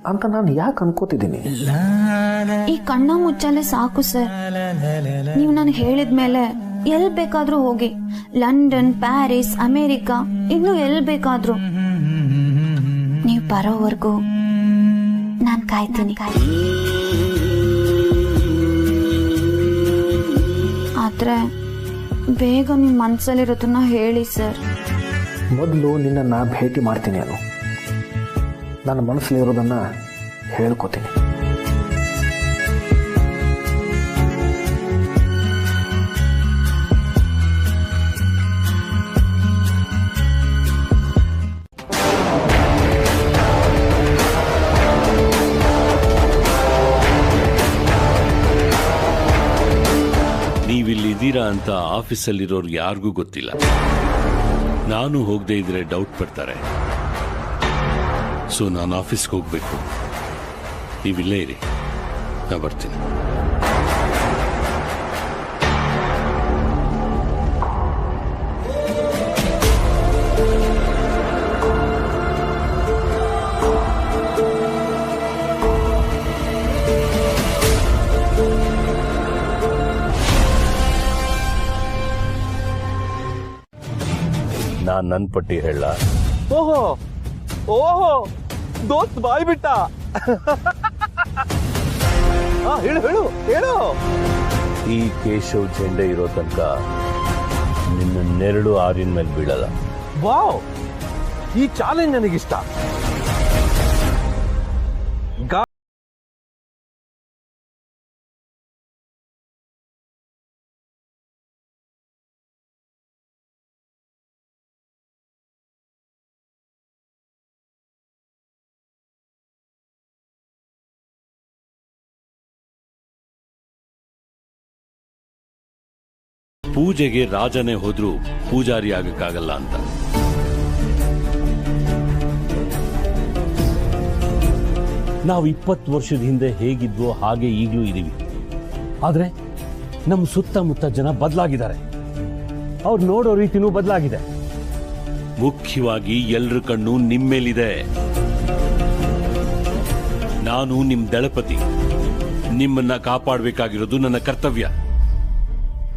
ಅಂತ ನಾನು ಯಾಕೆ ಅನ್ಕೋತಿದ್ದೀನಿ. ಈ ಕಣ್ಣ ಮುಚ್ಚಾಲೆ ಸಾಕು ಸರ್. ನೀವು ನನಗೆ ಹೇಳಿದ್ಮೇಲೆ ಎಲ್ ಬೇಕಾದ್ರೂ ಹೋಗಿ, ಲಂಡನ್, ಪ್ಯಾರಿಸ್, ಅಮೇರಿಕಾ, ಇನ್ನು ಎಲ್ ಬೇಕಾದ್ರೂ. ನೀವು ಬರೋವರೆಗೂ ನಾನು ಕಾಯ್ತೀನಿ. ಆದ್ರೆ ಬೇಗ ನಿಮ್ಮ ಮನಸ್ಸಲ್ಲಿರೋದನ್ನ ಹೇಳಿ ಸರ್. ಮೊದಲು ನಿನ್ನನ್ನು ಭೇಟಿ ಮಾಡ್ತೀನಿ. ನಾನು ನನ್ನ ಮನಸ್ಸಲ್ಲಿರೋದನ್ನು ಹೇಳ್ಕೊತೀನಿ. ನೀವಿಲ್ಲಿದ್ದೀರಾ ಅಂತ ಆಫೀಸಲ್ಲಿರೋರು ಯಾರಿಗೂ ಗೊತ್ತಿಲ್ಲ. ನಾನು ಹೋಗದೆ ಇದ್ರೆ ಡೌಟ್ ಪಡ್ತಾರೆ. ಸೊ ನಾನು ಆಫೀಸ್ಗೆ ಹೋಗ್ಬೇಕು. ನೀವಿಲ್ಲೇ ಇರಿ, ನಾ ಬರ್ತೀನಿ. ನಾನ್ ನನ್ ಪಟ್ಟಿ ಹೇಳ. ಓಹೋ ಓಹೋ ದೋಸ್ತ್ ಬಾಯ್ ಬಿಟ್ಟ. ಹೇಳು ಹೇಳು ಹೇಳು. ಈ ಕೇಶವ್ ಜೆಂಡೆ ಇರೋ ತನಕ ನಿನ್ನ ನೆರಳು ಆರಿನ ಮೇಲೆ ಬೀಳಲ್ಲ. ವಾವ್, ಈ ಚಾಲೆಂಜ್ ನನಗಿಷ್ಟ. ಪೂಜೆಗೆ ರಾಜನೇ ಹೋದ್ರೂ ಪೂಜಾರಿ ಆಗಕ್ಕಾಗಲ್ಲ ಅಂತ. ನಾವು 20 ವರ್ಷದ ಹಿಂದೆ ಹೇಗಿದ್ವೋ ಹಾಗೆ ಈಗಲೂ ಇದೀವಿ. ಆದ್ರೆ ನಮ್ಮ ಸುತ್ತಮುತ್ತ ಜನ ಬದಲಾಗಿದ್ದಾರೆ. ಅವ್ರು ನೋಡೋ ರೀತಿನೂ ಬದಲಾಗಿದೆ. ಮುಖ್ಯವಾಗಿ ಎಲ್ರ ಕಣ್ಣು ನಿಮ್ಮೇಲಿದೆ. ನಾನು ನಿಮ್ ದಳಪತಿ. ನಿಮ್ಮನ್ನ ಕಾಪಾಡಬೇಕಾಗಿರೋದು ನನ್ನ ಕರ್ತವ್ಯ.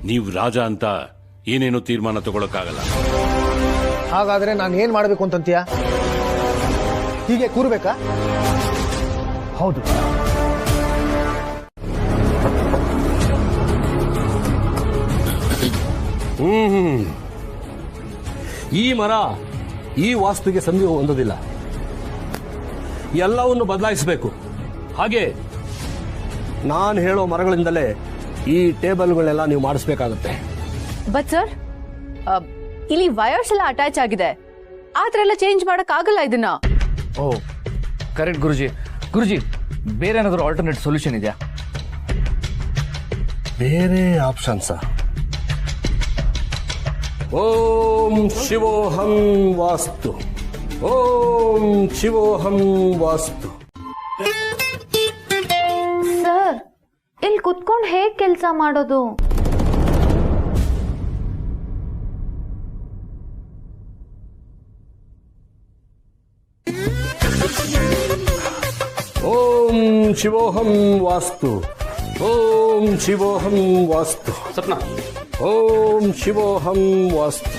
ನೀವು ರಾಜ ಅಂತ ಏನೇನೋ ತೀರ್ಮಾನ ತಗೊಳಕ್ಕಾಗಲ್ಲ. ಹಾಗಾದ್ರೆ ನಾನು ಏನ್ ಮಾಡ್ಬೇಕು ಅಂತಂತೀಯ? ಹೀಗೆ ಕೂರ್ಬೇಕಾ? ಹೌದು. ಈ ಮರ ಈ ವಾಸ್ತುಗೆ ಸಂಧಿ ಹೊಂದೋದಿಲ್ಲ. ಎಲ್ಲವನ್ನು ಬದಲಾಯಿಸಬೇಕು. ಹಾಗೆ ನಾನು ಹೇಳೋ ಮರಗಳಿಂದಲೇ ಈ ಟೇಬಲ್ಗಳೆಲ್ಲ ನೀವು ಮಾಡಿಸ್ಬೇಕಾಗುತ್ತೆ. ಬಟ್ ಸರ್, ಇಲ್ಲಿ ವೈರ್ಸ್ ಎಲ್ಲ ಅಟ್ಯಾಚ್ ಆಗಿದೆ. ಆತರ ಎಲ್ಲ ಚೇಂಜ್ ಮಾಡಕ್ ಆಗಲ್ಲ ಇದನ್ನ. ಓ ಕರೆಕ್ಟ್ ಗುರುಜಿ. ಗುರುಜಿ, ಬೇರೆ ಏನಾದರೂ ಆಲ್ಟರ್ನೇಟ್ ಸೊಲ್ಯೂಷನ್ ಇದೆಯಾ? ಬೇರೆ ಆಪ್ಷನ್ಸ್? ಓಂ ಶಿವೋಹಂ ವಾಸ್ತು, ಓಂ ಶಿವೋಹಂ ವಾಸ್ತು. ಸರ್, ಇಲ್ಲಿ ಕುತ್ಕೊಂಡು ಹೇಗ್ ಕೆಲಸ ಮಾಡೋದು? ಓಂ ಶಿವೋಹಂ ವಾಸ್ತು, ಓಂ ಶಿವೋಹಂ ವಾಸ್ತು. ಸಪ್ನ. ಓಂ ಶಿವೋಹಂ ವಾಸ್ತು,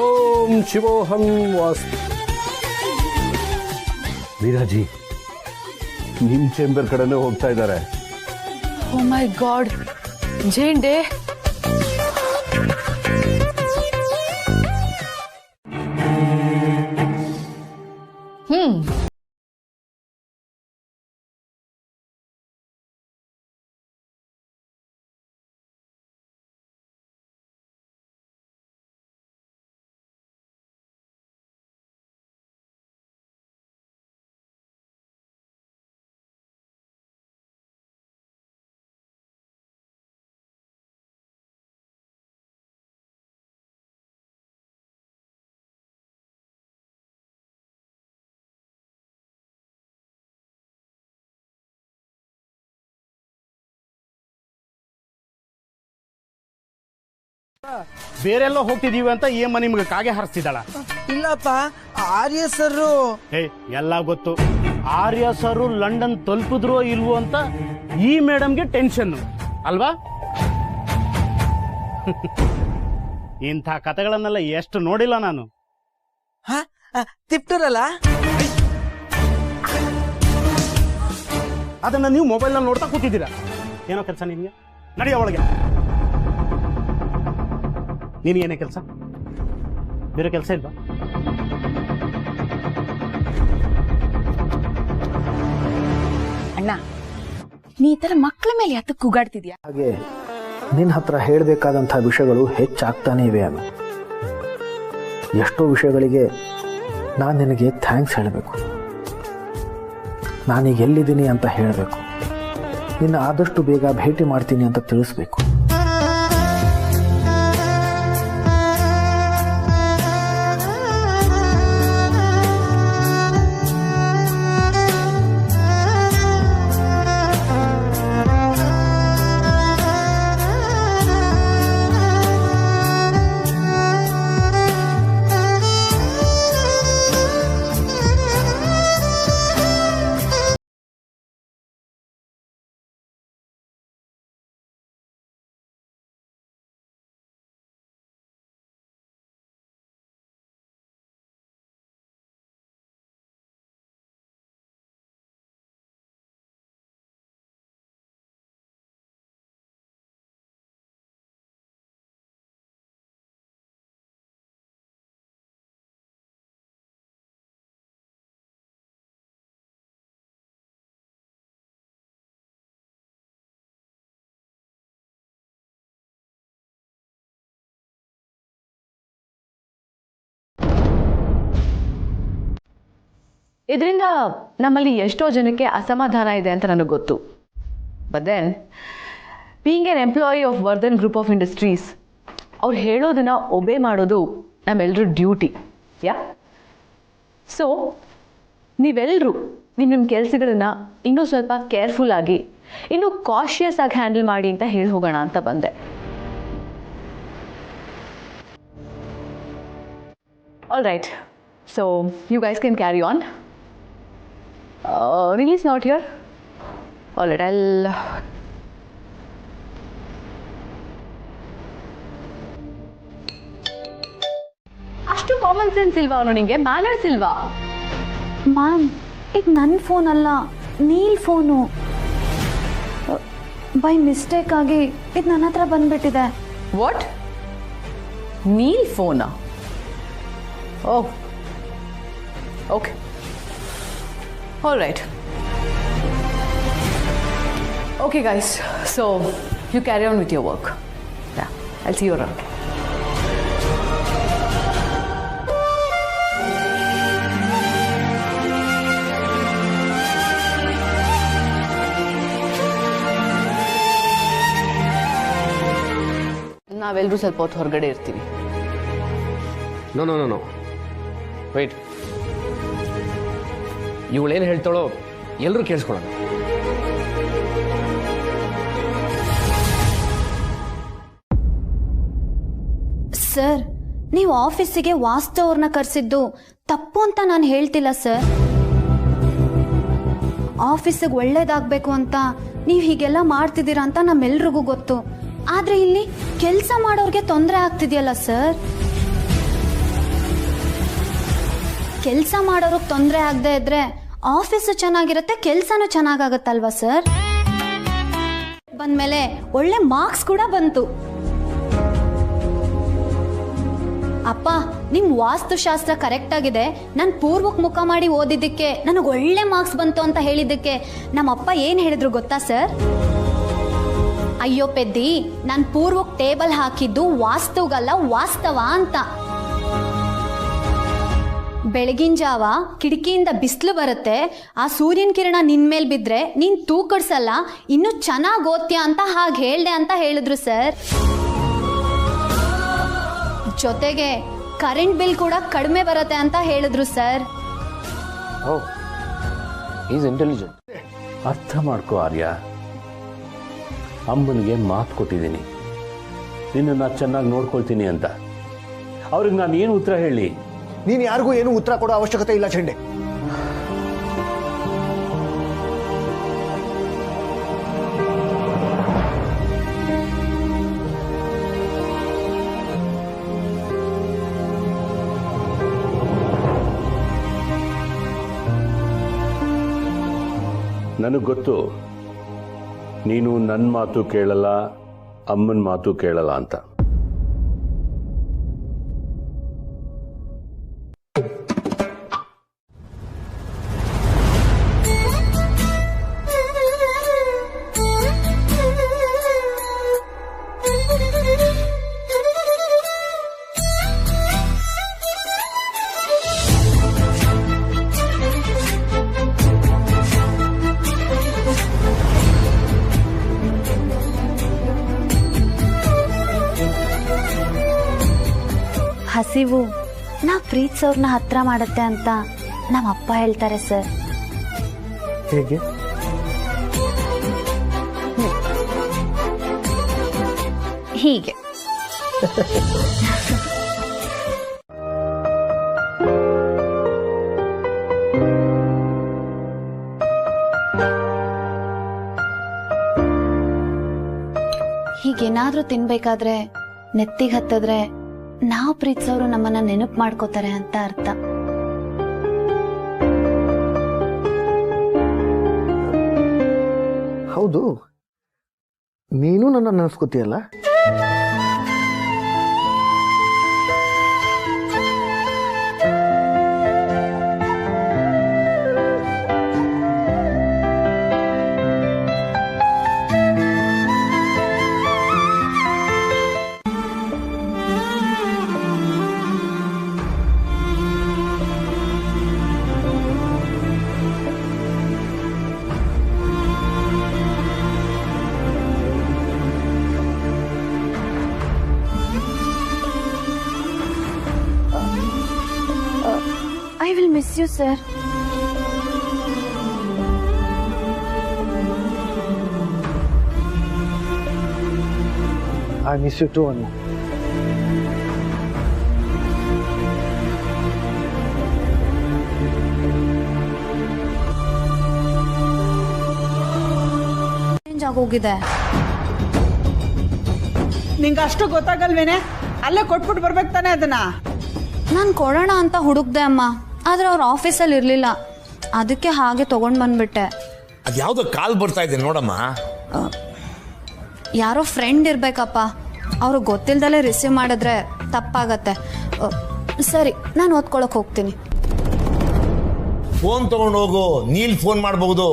ಓಂ ಶಿವೋಹಂ ವಾಸ್ತು. ವೀರಾಜಿ ನಿಮ್ ಚೇಂಬರ್ ಕಡೆನೇ ಹೋಗ್ತಾ ಇದ್ದಾರೆ. ಓ ಮೈ ಗಾಡ್, ಜೇಂಡೆ. ಬೇರೆಲ್ಲೋ ಹೋಗ್ತಿದೀವಿ ಅಂತ ಏಮ್ಮ ನಿಮ್ಗೆ ಕಾಗೆ ಹಾರಿಸ್ತಿದ್ದಾಳ? ಇಲ್ಲಪ್ಪ, ಆರ್ಯ ಸರ್. ಎಲ್ಲ ಗೊತ್ತು. ಆರ್ಯ ಸರ್ ಲಂಡನ್ ತಲುಪಿದ್ರೋ ಇಲ್ವೋ ಅಂತ ಈ ಮೇಡಮ್ಗೆ ಟೆನ್ಷನ್ ಅಲ್ವಾ? ಇಂಥ ಕಥೆಗಳನ್ನೆಲ್ಲ ಎಷ್ಟು ನೋಡಿಲ್ಲ ನಾನು. ತಿಪ್ಟರಲ್ಲ, ಅದನ್ನ ನೀವು ಮೊಬೈಲ್ನಲ್ಲಿ ನೋಡ್ತಾ ಕೂತಿದ್ದೀರಾ. ಏನೋ ಕೆಲಸ ನಿನ್ಗೆ? ನಡೆಯ ಒಳಗೆ. ನಿನಗೇನೇ ಕೆಲಸ? ಬೇರೆ ಕೆಲಸ ಇಲ್ವಾ? ಅಣ್ಣ, ನೀ ಈ ತರ ಮಕ್ಕಳ ಮೇಲೆ ಯಾಕೆ ಕೂಗಾಡ್ತಿದ್ಯಾ? ಹಾಗೆ ನಿನ್ನ ಹತ್ರ ಹೇಳಬೇಕಾದಂಥ ವಿಷಯಗಳು ಹೆಚ್ಚಾಗ್ತಾನೆ ಇವೆ ಅನ್ನು. ಎಷ್ಟೋ ವಿಷಯಗಳಿಗೆ ನಾನು ನಿನಗೆ ಥ್ಯಾಂಕ್ಸ್ ಹೇಳಬೇಕು, ನಾನೀಗ ಎಲ್ಲಿದ್ದೀನಿ ಅಂತ ಹೇಳಬೇಕು, ನಿನ್ನ ಆದಷ್ಟು ಬೇಗ ಭೇಟಿ ಮಾಡ್ತೀನಿ ಅಂತ ತಿಳಿಸ್ಬೇಕು. ಇದರಿಂದ ನಮ್ಮಲ್ಲಿ ಎಷ್ಟೋ ಜನಕ್ಕೆ ಅಸಮಾಧಾನ ಇದೆ ಅಂತ ನನಗೆ ಗೊತ್ತು. But then being an employee of Vardhan group of industries, ಅವ್ರು ಹೇಳೋದನ್ನ ಒಬೇ ಮಾಡೋದು ನಮ್ಮೆಲ್ಲರೂ ಡ್ಯೂಟಿ. ಸೊ ನೀವೆಲ್ಲರೂ ನಿಮ್ಮ ಕೆಲಸಗಳನ್ನ ಇನ್ನೂ ಸ್ವಲ್ಪ ಕೇರ್ಫುಲ್ ಆಗಿ, ಇನ್ನೂ ಕಾಷಿಯಸ್ ಆಗಿ ಹ್ಯಾಂಡಲ್ ಮಾಡಿ ಅಂತ ಹೇಳಿ ಹೋಗೋಣ ಅಂತ ಬಂದೆ. All right, so you guys can carry on. Release not here. All right, I'll... ಅಷ್ಟು ಕಾಮನ್ ಸೆನ್ಸ್ ಇಲ್ವಾ ಅವನು? ನಿಂಗೆ ಮ್ಯಾನರ್ಸ್ ಇಲ್ವಾ? ಮ್ಯಾಮ್, ಇದು ನನ್ನ ಫೋನ್ ಅಲ್ಲ, ನೀಲ್ ಫೋನು. ಬೈ ಮಿಸ್ಟೇಕ್ ಆಗಿ ಇದು ನನ್ನ ಹತ್ರ ಬಂದ್ಬಿಟ್ಟಿದೆ. ವಾಟ್? ನೀಲ್ ಫೋನಾ? Oh, okay. All right. Okay, guys. So you carry on with your work. Yeah, I'll see you around. ನಾವೆಲ್ಲರೂ ಸ್ವಲ್ಪ ಹೊತ್ತು ಹೊರಗಡೆ ಇರ್ತೀವಿ. No no no no wait. ಇವಳೇನು ಹೇಳ್ತಾಳೋ ಎಲ್ಲರೂ ಕೇಳಿಸ್ಕೊಳ್ಳೋಣ. ಸರ್, ನೀವು ಆಫೀಸಿಗೆ ವಾಸ್ತು ಅವ್ರನ್ನ ಕರೆಸಿದ್ದು ತಪ್ಪು ಅಂತ ನಾನು ಹೇಳ್ತಿಲ್ಲ ಸರ್. ಆಫೀಸಿಗೆ ಒಳ್ಳೇದಾಗಬೇಕು ಅಂತ ನೀವು ಹೀಗೆಲ್ಲ ಮಾಡ್ತಿದ್ದೀರಾ ಅಂತ ನಮ್ಮೆಲ್ರಿಗೂ ಗೊತ್ತು. ಆದರೆ ಇಲ್ಲಿ ಕೆಲಸ ಮಾಡೋರಿಗೆ ತೊಂದರೆ ಆಗ್ತಿದೆಯಲ್ಲ ಸರ್. ಕೆಲಸ ಮಾಡೋರಿಗೆ ತೊಂದರೆ ಆಗದೆ ಇದ್ರೆ ಆಫೀಸು ಚೆನ್ನಾಗಿರುತ್ತೆ, ಕೆಲಸನೂ ಚೆನ್ನಾಗಾಗತ್ತಲ್ವಾ ಸರ್? ಬಂದ್ಮೇಲೆ ಒಳ್ಳೆ ಮಾರ್ಕ್ಸ್ ಕೂಡ ಬಂತು. ಅಪ್ಪ, ನಿಮ್ ವಾಸ್ತುಶಾಸ್ತ್ರ ಕರೆಕ್ಟ್ ಆಗಿದೆ, ನಾನು ಪೂರ್ವಕ್ಕೆ ಮುಖ ಮಾಡಿ ಓದಿದ್ದಕ್ಕೆ ನನಗೆ ಒಳ್ಳೆ ಮಾರ್ಕ್ಸ್ ಬಂತು ಅಂತ ಹೇಳಿದ್ದಕ್ಕೆ ನಮ್ಮಪ್ಪ ಏನ್ ಹೇಳಿದ್ರು ಗೊತ್ತಾ ಸರ್? ಅಯ್ಯೋ ಪೆದ್ದಿ, ನಾನು ಪೂರ್ವಕ್ಕೆ ಟೇಬಲ್ ಹಾಕಿದ್ದು ವಾಸ್ತುಗಲ್ಲ ವಾಸ್ತವ ಅಂತ. ಬೆಳಗಿನ ಜಾವ ಕಿಟಕಿಯಿಂದ ಬಿಸಿಲು ಬರುತ್ತೆ, ಆ ಸೂರ್ಯನ ಕಿರಣ ನಿನ್ ಮೇಲ್ ಬಿದ್ರೆ ನೀನ್ ತೂಕಡ್ಸಲ್ಲ, ಇನ್ನು ಚೆನ್ನಾಗಿ ಓದ್ತೀಯ ಅಂತ ಹಾಗೆ ಹೇಳ್ದೆ ಅಂತ ಹೇಳಿದ್ರು ಸರ್. ಜೊತೆಗೆ ಕರೆಂಟ್ ಬಿಲ್ ಕೂಡ ಕಡಿಮೆ ಬರುತ್ತೆ ಅಂತ ಹೇಳಿದ್ರು ಸರ್. ಅರ್ಥ ಮಾಡ್ಕೋ ಆರ್ಯ, ಅಮ್ಮನಿಗೆ ಮಾತು ಕೊಟ್ಟಿದ್ದೀನಿ, ನಿನ್ನನ್ನು ಚೆನ್ನಾಗಿ ನೋಡ್ಕೊಳ್ತೀನಿ ಅಂತ. ಅವ್ರಿಗೆ ನಾನು ಏನು ಉತ್ತರ ಹೇಳಿ? ನೀನು ಯಾರಿಗೂ ಏನು ಉತ್ತರ ಕೊಡೋ ಅವಶ್ಯಕತೆ ಇಲ್ಲ ಚೆಂಡೆ. ನನಗೆ ಗೊತ್ತು ನೀನು ನನ್ನ ಮಾತು ಕೇಳಲ್ಲ, ಅಮ್ಮನ ಮಾತು ಕೇಳಲ್ಲ ಅಂತ. ಹಸಿವು ನಾವು ಪ್ರೀತಿಸೋರ್ನ ಹತ್ರ ಮಾಡುತ್ತೆ ಅಂತ ನಮ್ಮ ಅಪ್ಪ ಹೇಳ್ತಾರೆ ಸರ್. ಹೇಗೆ? ಹೀಗೆ. ಹೀಗೇನಾದ್ರೂ ತಿನ್ಬೇಕಾದ್ರೆ ನೆತ್ತಿಗೆ ಹತ್ತದ್ರೆ ನಾವು ಪ್ರೀತಿಸೋರು ನಮ್ಮನ್ನ ನೆನಪು ಮಾಡ್ಕೋತಾರೆ ಅಂತ ಅರ್ಥ. ಹೌದು, ನೀನು ನನ್ನ ನೆನೆಸ್ಕೋತೀಯಲ್ಲ. I will miss you, sir. I miss you too, Anu. Change ಆಗೋಗಿದೆ. ನಿಂಗೆ ಅಷ್ಟು ಗೊತ್ತಾಗಲ್ವೇನೆ? ಅಲ್ಲೇ ಕೊಟ್ಬಿಟ್ಟು ಬರ್ಬೇಕು ತಾನೆ ಅದನ್ನ. ನಾನು ಕೊಡೋಣ ಅಂತ ಹುಡುಕ್ದೆ ಅಮ್ಮ, ಆದ್ರೆ ಅವ್ರ ಆಫೀಸಲ್ಲಿ ಇರ್ಲಿಲ್ಲ, ಅದಕ್ಕೆ ಹಾಗೆ ತಗೊಂಡ್ ಬಂದ್ಬಿಟ್ಟೆ. ಅದ್ಯಾವುದೋ ಕಾಲ್ ಬರ್ತಾ ಇದೆ ನೋಡಮ್ಮ. ಯಾರೋ ಫ್ರೆಂಡ್ ಇರ್ಬೇಕಪ್ಪ, ಅವ್ರಿಗೆ ಗೊತ್ತಿಲ್ದಲೇ ರಿಸೀವ್ ಮಾಡಿದ್ರೆ ತಪ್ಪಾಗತ್ತೆ. ಸರಿ, ನಾನು ಓದ್ಕೊಳಕ್ ಹೋಗ್ತೀನಿ. ಫೋನ್ ತಗೊಂಡು ಹೋಗು, ನೀಲ್ ಫೋನ್ ಮಾಡಬಹುದು.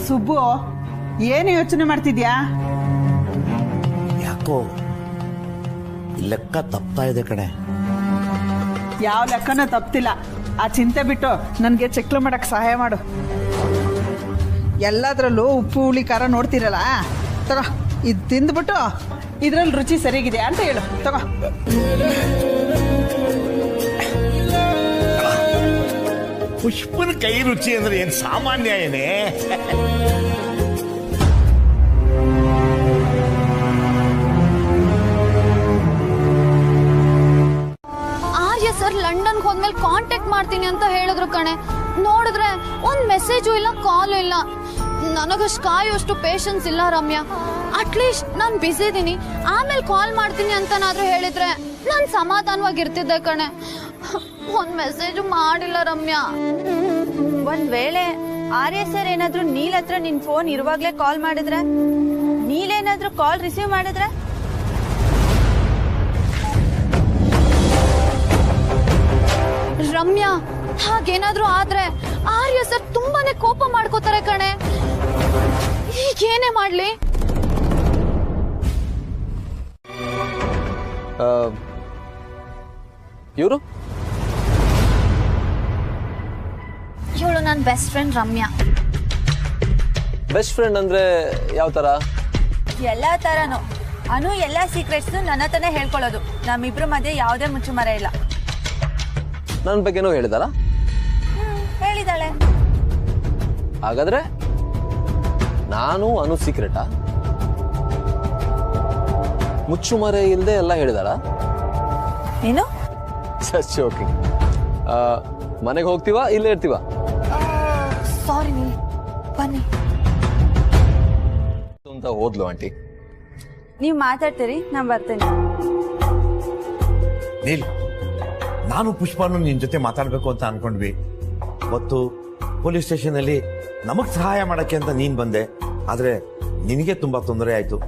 ಸುಬ್ಬು, ಏನು ಯೋಚನೆ ಮಾಡ್ತಿದ್ಯಾ? ಯಾಕೋ ಲೆಕ್ಕ ತಪ್ತಾ ಇದೆ ಕಣೆ. ಯಾವ ಲೆಕ್ಕನ ತಪ್ತಿಲ್ಲ. ಆ ಚಿಂತೆ ಬಿಟ್ಟು ನನಗೆ ಚೆಕ್ಲು ಮಾಡಕ್ ಸಹಾಯ ಮಾಡು. ಎಲ್ಲದರಲ್ಲೂ ಉಪ್ಪು ಹುಳಿ ಖಾರ ನೋಡ್ತಿರಲ್ಲ, ತಗೋ ಇದು ತಿಂದ್ಬಿಟ್ಟು ಇದ್ರಲ್ಲಿ ರುಚಿ ಸರಿಗಿದೆ ಅಂತ ಹೇಳು. ತಗೋ. ಪುಷ್ಪನ ಕೈ ರುಚಿ ಅಂದ್ರೆ ಏನ್ ಸಾಮಾನ್ಯ ಏನೇ? ಆರ್ಯ ಸರ್ ಲಂಡನ್ಗೆ ಹೋದ್ಮೇಲೆ ಕಾಂಟ್ಯಾಕ್ಟ್ ಮಾಡ್ತೀನಿ ಅಂತ ಹೇಳಿದ್ರು ಕಣೆ. ನೋಡಿದ್ರೆ ಒಂದ್ ಮೆಸೇಜು ಇಲ್ಲ, ಕಾಲು ಇಲ್ಲ. ನನಗಷ್ಟು ಕಾಯೋಷ್ಟು ಪೇಷನ್ಸ್ ಇಲ್ಲ ರಮ್ಯಾ. ಅಟ್ಲೀಸ್ಟ್ ನಾನು ಬಿಸಿ ಇದೀನಿ, ಆಮೇಲೆ ಕಾಲ್ ಮಾಡ್ತೀನಿ ಅಂತನಾದ್ರೂ ಹೇಳಿದ್ರೆ ನಾನು ಸಮಾಧಾನವಾಗಿರ್ತಿದ್ದೆ ಕಣೆ. ಒಂದ್ ಮೆಸೇಜು ಮಾಡಿಲ್ಲ ರಮ್ಯಾ. ಒಂದ್ ವೇಳೆ ಆರ್ಯ ಸರ್ ಏನಾದ್ರೂ ನೀಲ್ ಹತ್ರ ನಿನ್ ಫೋನ್ ಇರುವಾಗ್ಲೇ ಕಾಲ್ ಮಾಡಿದ್ರೆ, ನೀಲೇನಾದ್ರೂ ಕಾಲ್ ರಿಸೀವ್ ಮಾಡಿದ್ರೆ? ರಮ್ಯಾ, ಹಾಗೇನಾದ್ರೂ ಆದ್ರೆ ಆರ್ಯ ಸರ್ ತುಂಬಾನೇ ಕೋಪ ಮಾಡ್ಕೋತಾರೆ ಕಣೆ. ಈಗೇನೇ ಮಾಡ್ಲಿ? ಇವರು ಇವಳು ನನ್ನ best friend Ramya. Best friend ಅಂದ್ರೆ ಯಾವ ತರ? ಎಲ್ಲ ಥರನೂ. ಅನು ಎಲ್ಲ ಸೀಕ್ರೆಟ್ಸ್ನು ನನ್ನ ಹತ್ರನೇ ಹೇಳ್ಕೊಳ್ಳೋದು. ನಮ್ಮಿಬ್ರ ಮಧ್ಯೆ ಯಾವುದೇ ಮುಚ್ಚುಮರೆ ಇಲ್ಲ. ನನ್ನ ಬಗ್ಗೆನೂ ಹೇಳಿದಲ್ಲ? ಹೇಳಿದಾಳೆ. ಹಾಗಾದ್ರೆ ನಾನು ಅನು ಸೀಕ್ರೆಟಾ? ಮುಚ್ಚುಮರೆ ಇಲ್ಲದೆ ಎಲ್ಲ ಹೇಳಿದಾಳ? ನೀನು ಜೋಕಿಂಗ್. ಮನೆಗೆ ಹೋಗ್ತೀವಾ ಇಲ್ಲೇ ಇರ್ತೀವಾ? ಸಾರಿ ನೀ ಬನ್ನಿ ಅಂತ ಹೋದ್ಲು ಆಂಟಿ. ನೀವು ಮಾತಾಡ್ತೀರಿ, ನಾನು ಬರ್ತೇನೆ. ನೀಲ್, ನಾನು ಪುಷ್ಪನು ನಿನ್ ಜೊತೆ ಮಾತಾಡ್ಬೇಕು ಅಂತ ಅನ್ಕೊಂಡ್ವಿ. ಮತ್ತು ಪೊಲೀಸ್ ಸ್ಟೇಷನ್ ಅಲ್ಲಿ ನಮಗ್ ಸಹಾಯ ಮಾಡಕ್ಕೆ ಅಂತ ನೀನ್ ಬಂದೆ. ಆದ್ರೆ ನಿನಗೆ ತುಂಬಾ ತೊಂದರೆ ಆಯ್ತು.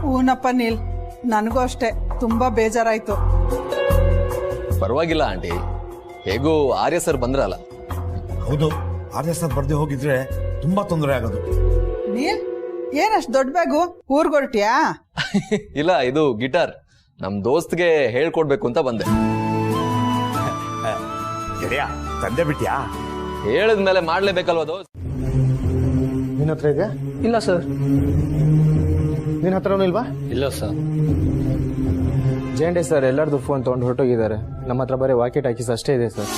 ಹೂನಪ್ಪ ನೀಲ್, ನನಗೂ ಅಷ್ಟೇ ತುಂಬಾ ಬೇಜಾರಾಯ್ತು. ಪರವಾಗಿಲ್ಲ ಆಂಟಿ, ಹೇಗೂ ಆರ್ಯ ಸರ್ ಬಂದ್ರಲ್ಲ. ಹೌದು, ಆರ್ಯ ಸರ್ ಬರ್ದೆ ಹೋಗಿದ್ರೆ ತುಂಬಾ ತೊಂದರೆ ಆಗೋದು. ನೀಲ್, ಏನಷ್ಟು ದೊಡ್ಡ ಬ್ಯಾಗು? ಊರ್ಗೊರ್ಟಿಯಾ? ಇಲ್ಲ, ಇದು ಗಿಟಾರ್ ನಮ್ ದೋಸ್ತ್ಗೆ ಹೇಳ್ಕೊಡ್ಬೇಕು ಅಂತ ಬಂದೆ. ಗೆಳೆಯ, ತಂದೆ ಬಿಟ್ಯಾ? ಹೇಳಿದ್ಮೇಲೆ ಮಾಡ್ಲೇಬೇಕಲ್ವ ದೋಸ್ತ್. ನಿನ್ನ ಹತ್ರ ಇದೆ? ಇಲ್ಲ ಸರ್. ನಿನ್ನ ಹತ್ರನೂ ಇಲ್ವಾ? ಇಲ್ಲ ಸರ್. ಜೆಂಡೆ ಸರ್ ಎಲ್ಲರದು ಫೋನ್ ತೊಗೊಂಡು ಹೊರಟೋಗಿದ್ದಾರೆ. ನಮ್ಮ ಹತ್ರ ಬರೀ ವಾಕಿ ಟಾಕೀಸ್ ಅಷ್ಟೇ ಇದೆ ಸರ್.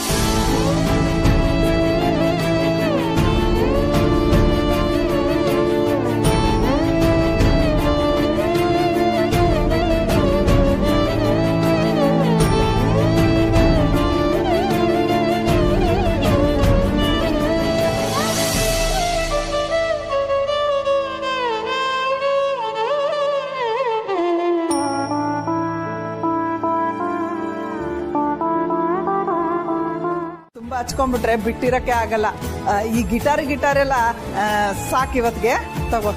ಹಚ್ಕೊಂಡ್ಬಿಟ್ರೆ ಬಿಟ್ಟಿರಕ್ಕೆ ಆಗಲ್ಲ. ಈ ಗಿಟಾರ್ ಎಲ್ಲ ಸಾಕಿವತ್ಗೆ ತಗೋ.